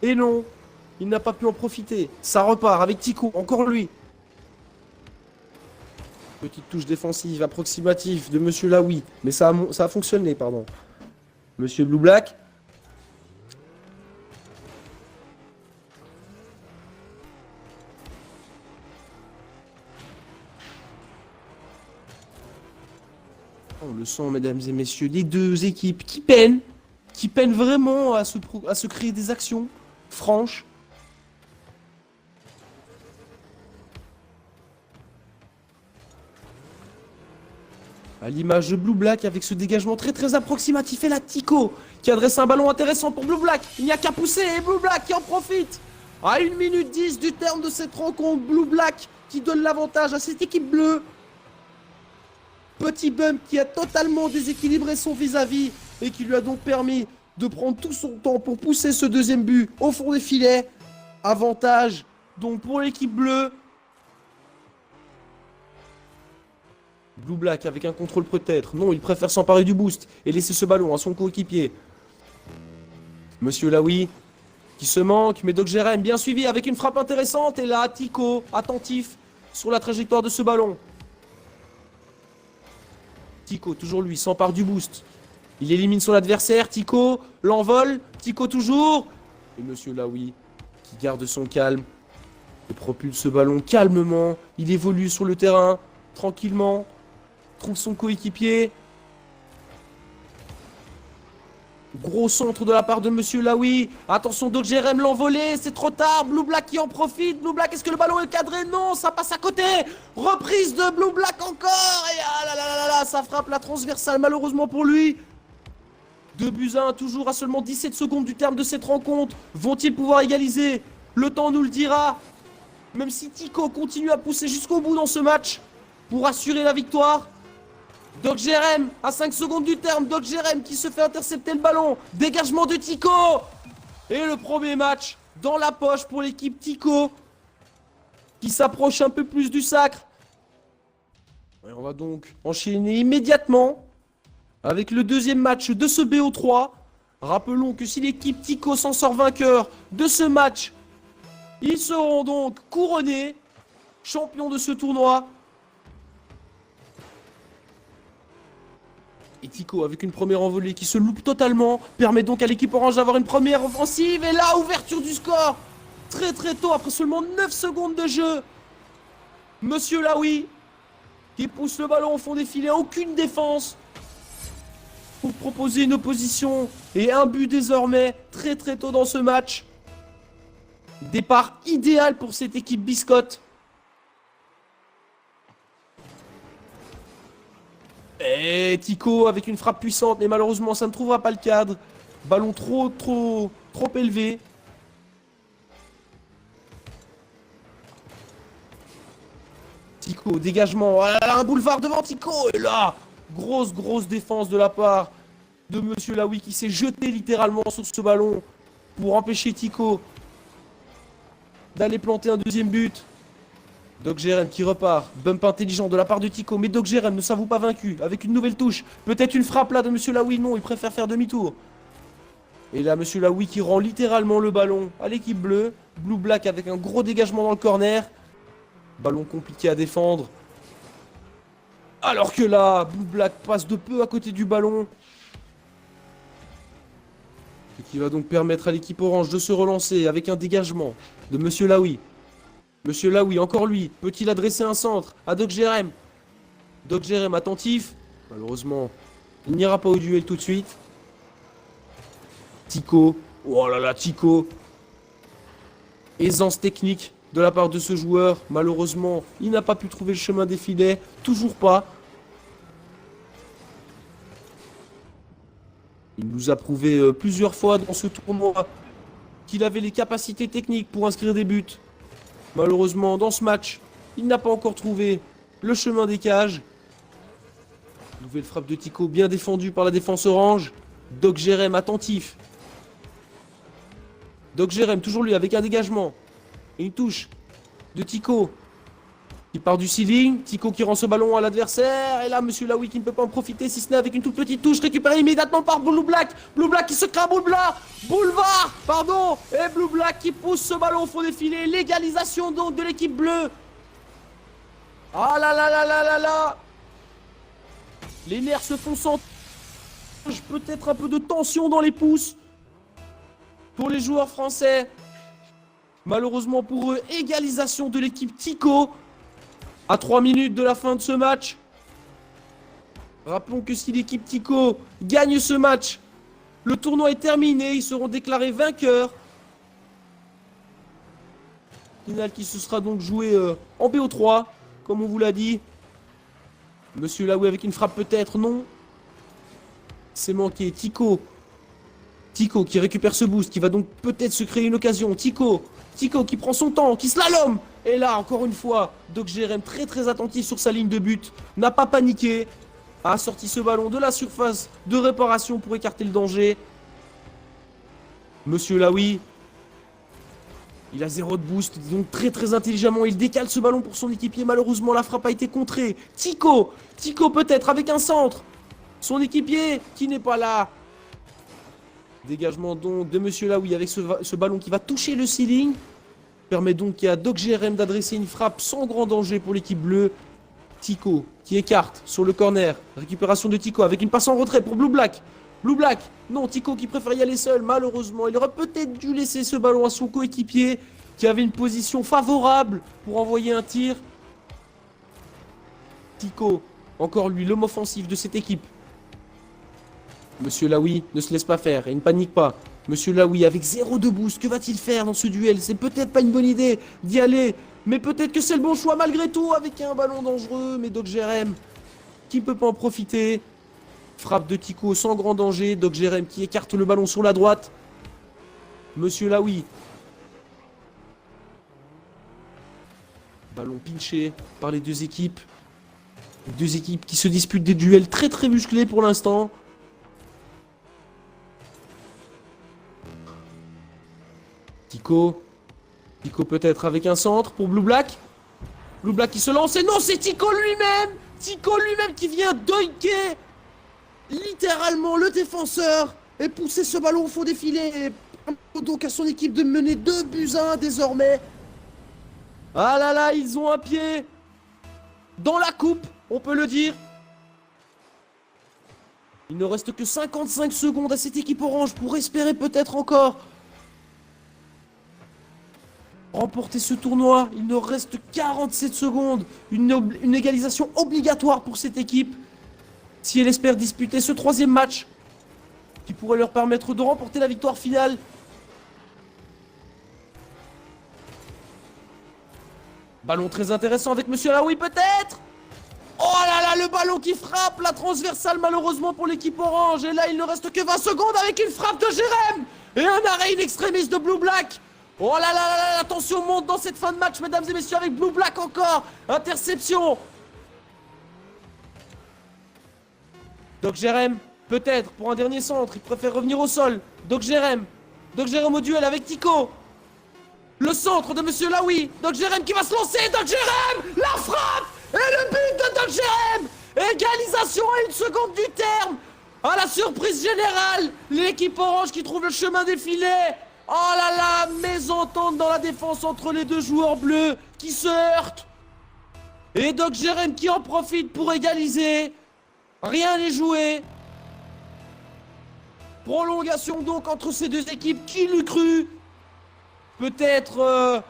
Et non. Il n'a pas pu en profiter. Ça repart avec Tico. Encore lui. Petite touche défensive approximative de Monsieur Laoui. Mais ça a fonctionné, pardon. Monsieur Blue Black. On le sent, mesdames et messieurs. Les deux équipes qui peinent vraiment à se créer des actions franches. À l'image de Blue Black avec ce dégagement très très approximatif. Et là, Tico qui adresse un ballon intéressant pour Blue Black. Il n'y a qu'à pousser et Blue Black qui en profite. À 1 minute 10 du terme de cette rencontre, Blue Black qui donne l'avantage à cette équipe bleue. Petit bump qui a totalement déséquilibré son vis-à-vis et qui lui a donc permis de prendre tout son temps pour pousser ce deuxième but au fond des filets. Avantage donc pour l'équipe bleue. Blue Black avec un contrôle peut-être. Non, il préfère s'emparer du boost et laisser ce ballon à son coéquipier. Monsieur Laoui qui se manque, mais Doc Jérém bien suivi avec une frappe intéressante. Et là, Tico attentif sur la trajectoire de ce ballon. Tico, toujours lui, s'empare du boost. Il élimine son adversaire. Tico l'envole. Tico toujours. Et Monsieur Laoui qui garde son calme et propulse ce ballon calmement. Il évolue sur le terrain tranquillement. Trouve son coéquipier. Gros centre de la part de Monsieur Laoui. Attention, Doc Jérém l'envolée. C'est trop tard. Blue Black qui en profite. Blue Black, est-ce que le ballon est cadré? Non, ça passe à côté. Reprise de Blue Black encore. Et ah là là là là, ça frappe la transversale malheureusement pour lui. 2-1, toujours à seulement 17 secondes du terme de cette rencontre. Vont-ils pouvoir égaliser? Le temps nous le dira. Même si Tico continue à pousser jusqu'au bout dans ce match pour assurer la victoire. Doc Jérém, à 5 secondes du terme, Doc Jérém qui se fait intercepter le ballon. Dégagement de Tico. Et le premier match dans la poche pour l'équipe Tico qui s'approche un peu plus du sacre. Et on va donc enchaîner immédiatement avec le deuxième match de ce BO3. Rappelons que si l'équipe Tico s'en sort vainqueur de ce match, ils seront donc couronnés champions de ce tournoi. Et Tico, avec une première envolée qui se loupe totalement, permet donc à l'équipe orange d'avoir une première offensive. Et là, ouverture du score. Très très tôt, après seulement 9 secondes de jeu. Monsieur Laoui, qui pousse le ballon au fond des filets, aucune défense. Pour proposer une opposition et un but désormais, très très tôt dans ce match. Départ idéal pour cette équipe biscotte. Et Tico avec une frappe puissante, mais malheureusement ça ne trouvera pas le cadre. Ballon trop élevé. Tico, dégagement. Ah là là, un boulevard devant Tico. Et là, grosse défense de la part de Monsieur Laoui qui s'est jeté littéralement sur ce ballon pour empêcher Tico d'aller planter un deuxième but. Doc Jérém qui repart. Bump intelligent de la part de Tico. Mais Doc Jérém ne s'avoue pas vaincu. Avec une nouvelle touche. Peut-être une frappe là de Monsieur Laoui. Non, il préfère faire demi-tour. Et là, Monsieur Laoui qui rend littéralement le ballon à l'équipe bleue. Blue Black avec un gros dégagement dans le corner. Ballon compliqué à défendre. Alors que là, Blue Black passe de peu à côté du ballon. Ce qui va donc permettre à l'équipe orange de se relancer avec un dégagement de Monsieur Laoui. Monsieur Laoui, encore lui, peut-il adresser un centre à Doc Jérém? Doc Jérém attentif. Malheureusement, il n'ira pas au duel tout de suite. Tico. Oh là là, Tico. Aisance technique de la part de ce joueur. Malheureusement, il n'a pas pu trouver le chemin des filets. Toujours pas. Il nous a prouvé plusieurs fois dans ce tournoi qu'il avait les capacités techniques pour inscrire des buts. Malheureusement, dans ce match, il n'a pas encore trouvé le chemin des cages. Nouvelle frappe de Tico, bien défendue par la défense orange. Doc Jérém attentif. Doc Jérém, toujours lui, avec un dégagement. Et une touche de Tico qui part du ceiling. Tico qui rend ce ballon à l'adversaire. Et là, Monsieur Laoui qui ne peut pas en profiter, si ce n'est avec une toute petite touche récupérée immédiatement par Blue Black. Blue Black qui se crée un boulevard, pardon. Et Blue Black qui pousse ce ballon au fond des filets. L'égalisation donc de l'équipe bleue. Ah là là là là là là. Les nerfs se font sentir. Peut-être un peu de tension dans les pouces pour les joueurs français. Malheureusement pour eux, égalisation de l'équipe Tico à 3 minutes de la fin de ce match. Rappelons que si l'équipe Tico gagne ce match, le tournoi est terminé, ils seront déclarés vainqueurs. Finale qui se sera donc jouée en BO3, comme on vous l'a dit. Monsieur Laoui avec une frappe peut-être, non. C'est manqué, Tico. Tico qui récupère ce boost, qui va donc peut-être se créer une occasion. Tico qui prend son temps, qui slalom. Et là, encore une fois, Doc Jérém très attentif sur sa ligne de but. N'a pas paniqué. A sorti ce ballon de la surface de réparation pour écarter le danger. Monsieur Laoui. Il a 0 de boost, donc très intelligemment, il décale ce ballon pour son équipier. Malheureusement, la frappe a été contrée. Tico peut-être avec un centre. Son équipier qui n'est pas là. Dégagement donc de Monsieur Laoui avec ce ballon qui va toucher le ceiling. Permet donc à Doc GRM d'adresser une frappe sans grand danger pour l'équipe bleue. Tico qui écarte sur le corner. Récupération de Tico avec une passe en retrait pour Blue Black. Blue Black, non, Tico qui préfère y aller seul, malheureusement. Il aurait peut-être dû laisser ce ballon à son coéquipier qui avait une position favorable pour envoyer un tir. Tico, encore lui, l'homme offensif de cette équipe. Monsieur Laoui ne se laisse pas faire et il ne panique pas. Monsieur Laoui avec 0 de boost, que va-t-il faire dans ce duel? C'est peut-être pas une bonne idée d'y aller, mais peut-être que c'est le bon choix malgré tout avec un ballon dangereux. Mais Doc GRM qui ne peut pas en profiter. Frappe de Tico sans grand danger. Doc GRM qui écarte le ballon sur la droite. Monsieur Laoui. Ballon pinché par les deux équipes. Les deux équipes qui se disputent des duels très musclés pour l'instant. Tico peut-être avec un centre pour Blue Black. Blue Black qui se lance et non, c'est Tico lui-même. Tico lui-même qui vient dunker littéralement le défenseur et pousser ce ballon au fond des filets. Et donc à son équipe de mener 2-1 désormais. Ah là là, ils ont un pied dans la coupe, on peut le dire. Il ne reste que 55 secondes à cette équipe orange pour espérer peut-être encore remporter ce tournoi. Il ne reste 47 secondes. Une égalisation obligatoire pour cette équipe. Si elle espère disputer ce troisième match qui pourrait leur permettre de remporter la victoire finale. Ballon très intéressant avec Monsieur Laoui peut-être. Oh là là, le ballon qui frappe, la transversale malheureusement pour l'équipe orange. Et là, il ne reste que 20 secondes avec une frappe de Jérém. Et un arrêt in extremis de Blue Black. Oh là là là là, la tension monte dans cette fin de match, mesdames et messieurs, avec Blue Black encore. Interception. Doc GRM, peut-être, pour un dernier centre, il préfère revenir au sol. Doc GRM au duel avec Tico. Le centre de Monsieur Laoui. Doc GRM qui va se lancer. Doc GRM, la frappe et le but de Doc GRM. Égalisation à 1 seconde du terme. À la surprise générale, l'équipe orange qui trouve le chemin des filets. Oh là là, mésentente dans la défense entre les deux joueurs bleus qui se heurtent. Et Doc GRM qui en profite pour égaliser. Rien n'est joué. Prolongation donc entre ces deux équipes. Qui l'eût cru? Peut-être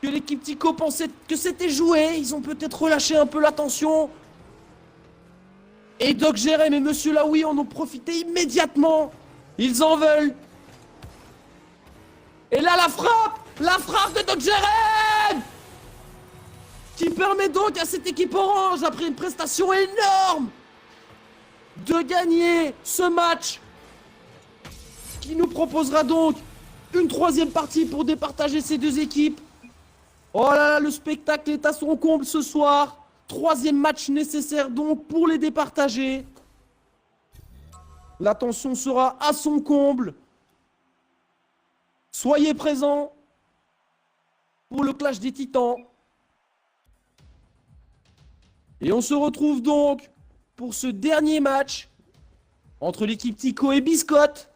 que l'équipe Tico pensait que c'était joué. Ils ont peut-être relâché un peu la tension. Et Doc GRM et Monsieur Laoui en ont profité immédiatement. Ils en veulent. Et là la frappe de Doc GRM qui permet donc à cette équipe orange, après une prestation énorme, de gagner ce match, qui nous proposera donc une troisième partie pour départager ces deux équipes. Oh là là, le spectacle est à son comble ce soir. Troisième match nécessaire donc pour les départager. La tension sera à son comble. Soyez présents pour le clash des titans. Et on se retrouve donc pour ce dernier match entre l'équipe Tico et Biscotte.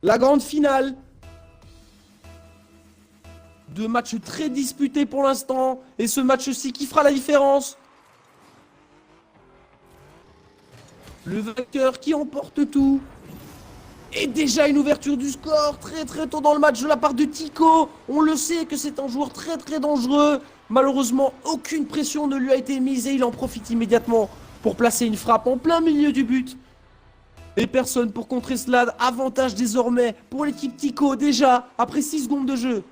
La grande finale. Deux matchs très disputés pour l'instant. Et ce match-ci qui fera la différence. Le vainqueur qui emporte tout. Et déjà une ouverture du score très tôt dans le match de la part de Tico. On le sait que c'est un joueur très dangereux. Malheureusement, aucune pression ne lui a été mise et il en profite immédiatement pour placer une frappe en plein milieu du but. Et personne pour contrer cela. Avantage désormais pour l'équipe Tico déjà après 6 secondes de jeu.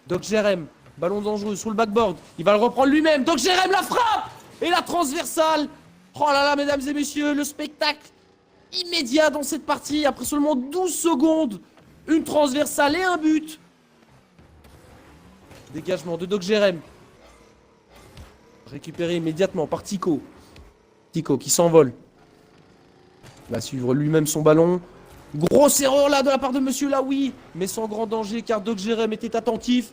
Doc GRM, ballon dangereux sur le backboard. Il va le reprendre lui-même. Doc GRM, la frappe et la transversale. Oh là là, mesdames et messieurs, le spectacle immédiat dans cette partie. Après seulement 12 secondes, une transversale et un but. Dégagement de Doc GRM. Récupéré immédiatement par Tico. Tico qui s'envole. Va suivre lui-même son ballon. Grosse erreur là de la part de Monsieur Laoui, mais sans grand danger car Doc Jérém était attentif.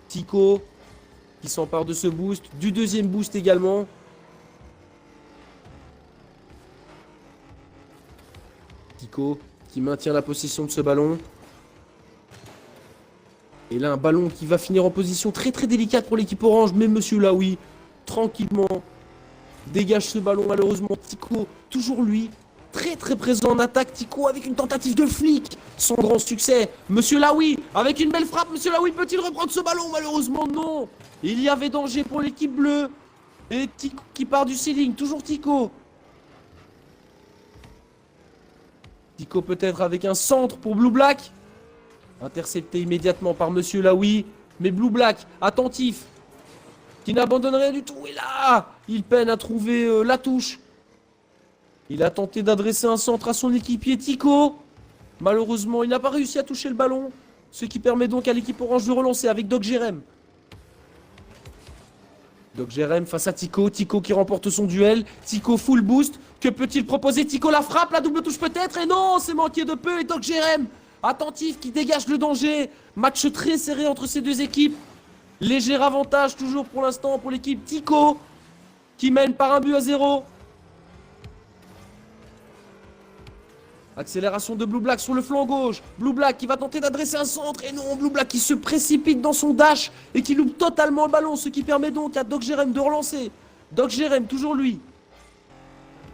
Tico qui s'empare de ce boost, du deuxième boost également. Tico qui maintient la possession de ce ballon. Et là un ballon qui va finir en position très très délicate pour l'équipe orange, mais Monsieur Laoui, tranquillement, dégage ce ballon malheureusement. Tico, toujours lui, très très présent en attaque. Tico avec une tentative de flic, sans grand succès. Monsieur Laoui, avec une belle frappe, Monsieur Laoui peut-il reprendre ce ballon? Malheureusement non. Il y avait danger pour l'équipe bleue. Et Tico qui part du ceiling, toujours Tico. Tico peut-être avec un centre pour Blue Black. Intercepté immédiatement par Monsieur Laoui. Mais Blue Black, attentif, qui n'abandonne rien du tout. Et là, il peine à trouver la touche. Il a tenté d'adresser un centre à son équipier Tico. Malheureusement, il n'a pas réussi à toucher le ballon. Ce qui permet donc à l'équipe orange de relancer avec Doc Jérém. Doc Jérém face à Tico. Tico qui remporte son duel. Tico full boost. Que peut-il proposer? Tico la frappe, la double touche peut-être. Et non, c'est manqué de peu. Et Doc Jérém, attentif, qui dégage le danger. Match très serré entre ces deux équipes. Léger avantage toujours pour l'instant pour l'équipe Tico, qui mène par 1-0. Accélération de Blue Black sur le flanc gauche. Blue Black qui va tenter d'adresser un centre. Et non, Blue Black qui se précipite dans son dash et qui loupe totalement le ballon. Ce qui permet donc à Doc Jérém de relancer. Doc Jérém, toujours lui.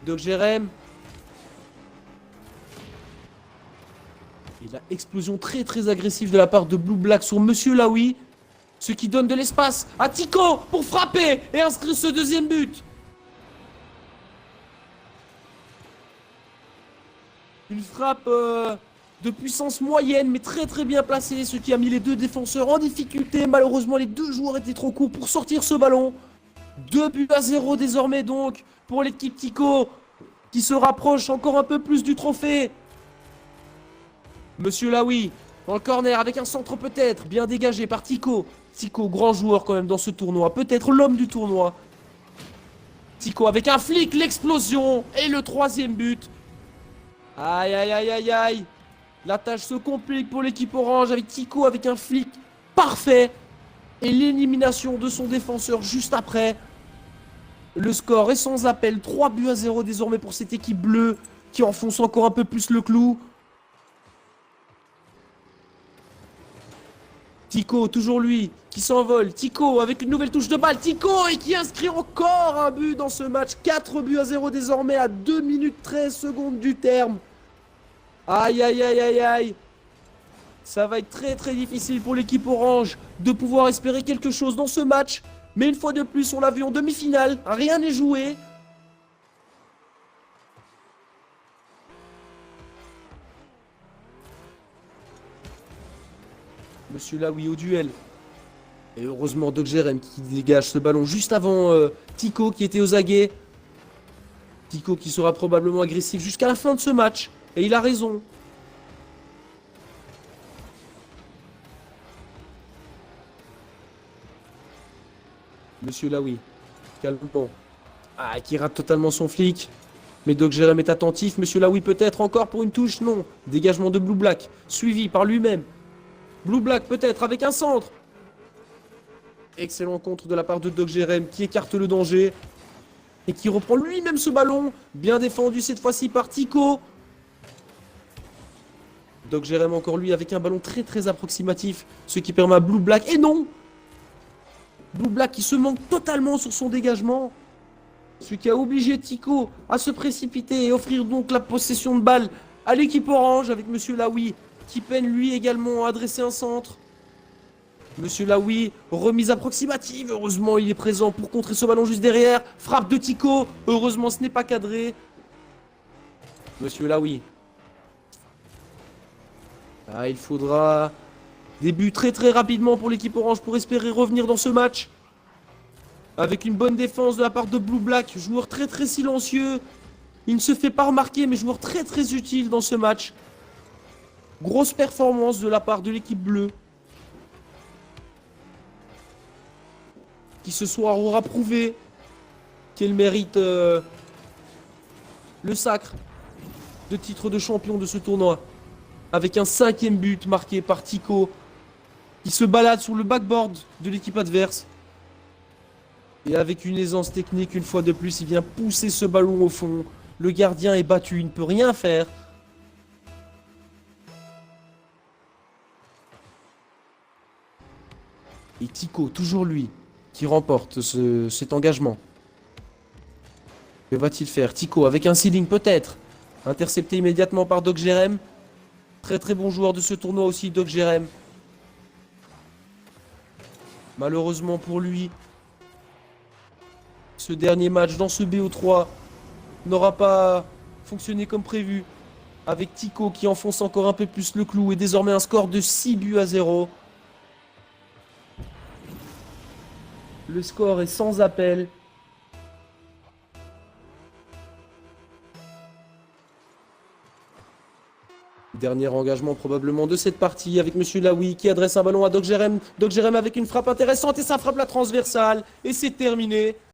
Doc Jérém. Et la explosion très très agressive de la part de Blue Black sur Monsieur Laoui. Ce qui donne de l'espace à Tico pour frapper et inscrire ce deuxième but. Une frappe de puissance moyenne mais très très bien placée. Ce qui a mis les deux défenseurs en difficulté. Malheureusement les deux joueurs étaient trop courts pour sortir ce ballon. 2-0 désormais donc pour l'équipe Tico, qui se rapproche encore un peu plus du trophée. Monsieur Laoui dans le corner avec un centre peut-être bien dégagé par Tico. Tico, grand joueur quand même dans ce tournoi, peut-être l'homme du tournoi. Tico avec un flic, l'explosion et le troisième but. Aïe aïe aïe aïe aïe. La tâche se complique pour l'équipe orange avec Tico avec un flic parfait. Et l'élimination de son défenseur juste après. Le score est sans appel, 3-0 désormais pour cette équipe bleue qui enfonce encore un peu plus le clou. Tico, toujours lui, qui s'envole. Tico avec une nouvelle touche de balle. Tico et qui inscrit encore un but dans ce match. 4-0 désormais à 2 minutes 13 secondes du terme. Aïe aïe aïe aïe aïe. Ça va être très très difficile pour l'équipe orange de pouvoir espérer quelque chose dans ce match. Mais une fois de plus, on l'a vu en demi-finale. Rien n'est joué. Monsieur Laoui au duel. Et heureusement Doc Jérém qui dégage ce ballon juste avant Tico qui était aux aguets. Tico qui sera probablement agressif jusqu'à la fin de ce match. Et il a raison. Monsieur Laoui, calmement. Ah, qui rate totalement son flic. Mais Doc Jérém est attentif. Monsieur Laoui peut-être encore pour une touche. Non. Dégagement de Blue Black. Suivi par lui-même. Blue Black peut-être avec un centre. Excellent contre de la part de Doc Jérém qui écarte le danger. Et qui reprend lui-même ce ballon. Bien défendu cette fois-ci par Tico. Doc Jérém encore lui avec un ballon très très approximatif. Ce qui permet à Blue Black. Et non! Blue Black qui se manque totalement sur son dégagement. Ce qui a obligé Tico à se précipiter et offrir donc la possession de balle à l'équipe orange avec Monsieur Laoui qui peine lui également à adresser un centre. Monsieur Laoui, remise approximative. Heureusement, il est présent pour contrer ce ballon juste derrière. Frappe de Tico. Heureusement, ce n'est pas cadré. Monsieur Laoui. Ah, il faudra des buts très très rapidement pour l'équipe orange pour espérer revenir dans ce match. Avec une bonne défense de la part de Blue Black. Joueur très très silencieux. Il ne se fait pas remarquer, mais joueur très très utile dans ce match. Grosse performance de la part de l'équipe bleue. Qui ce soir aura prouvé qu'elle mérite le sacre de titre de champion de ce tournoi. Avec un 5e but marqué par Tico, qui se balade sur le backboard de l'équipe adverse. Et avec une aisance technique, une fois de plus, il vient pousser ce ballon au fond. Le gardien est battu, il ne peut rien faire. Et Tico, toujours lui, qui remporte cet engagement. Que va-t-il faire? Tico, avec un ceiling peut-être. Intercepté immédiatement par Doc Jerem. Très très bon joueur de ce tournoi aussi, Doc Jerem. Malheureusement pour lui, ce dernier match dans ce BO3 n'aura pas fonctionné comme prévu. Avec Tico qui enfonce encore un peu plus le clou et désormais un score de 6-0. Le score est sans appel. Dernier engagement probablement de cette partie avec Monsieur Laoui qui adresse un ballon à Doc Jerem. Doc Jerem avec une frappe intéressante et ça frappe la transversale. Et c'est terminé.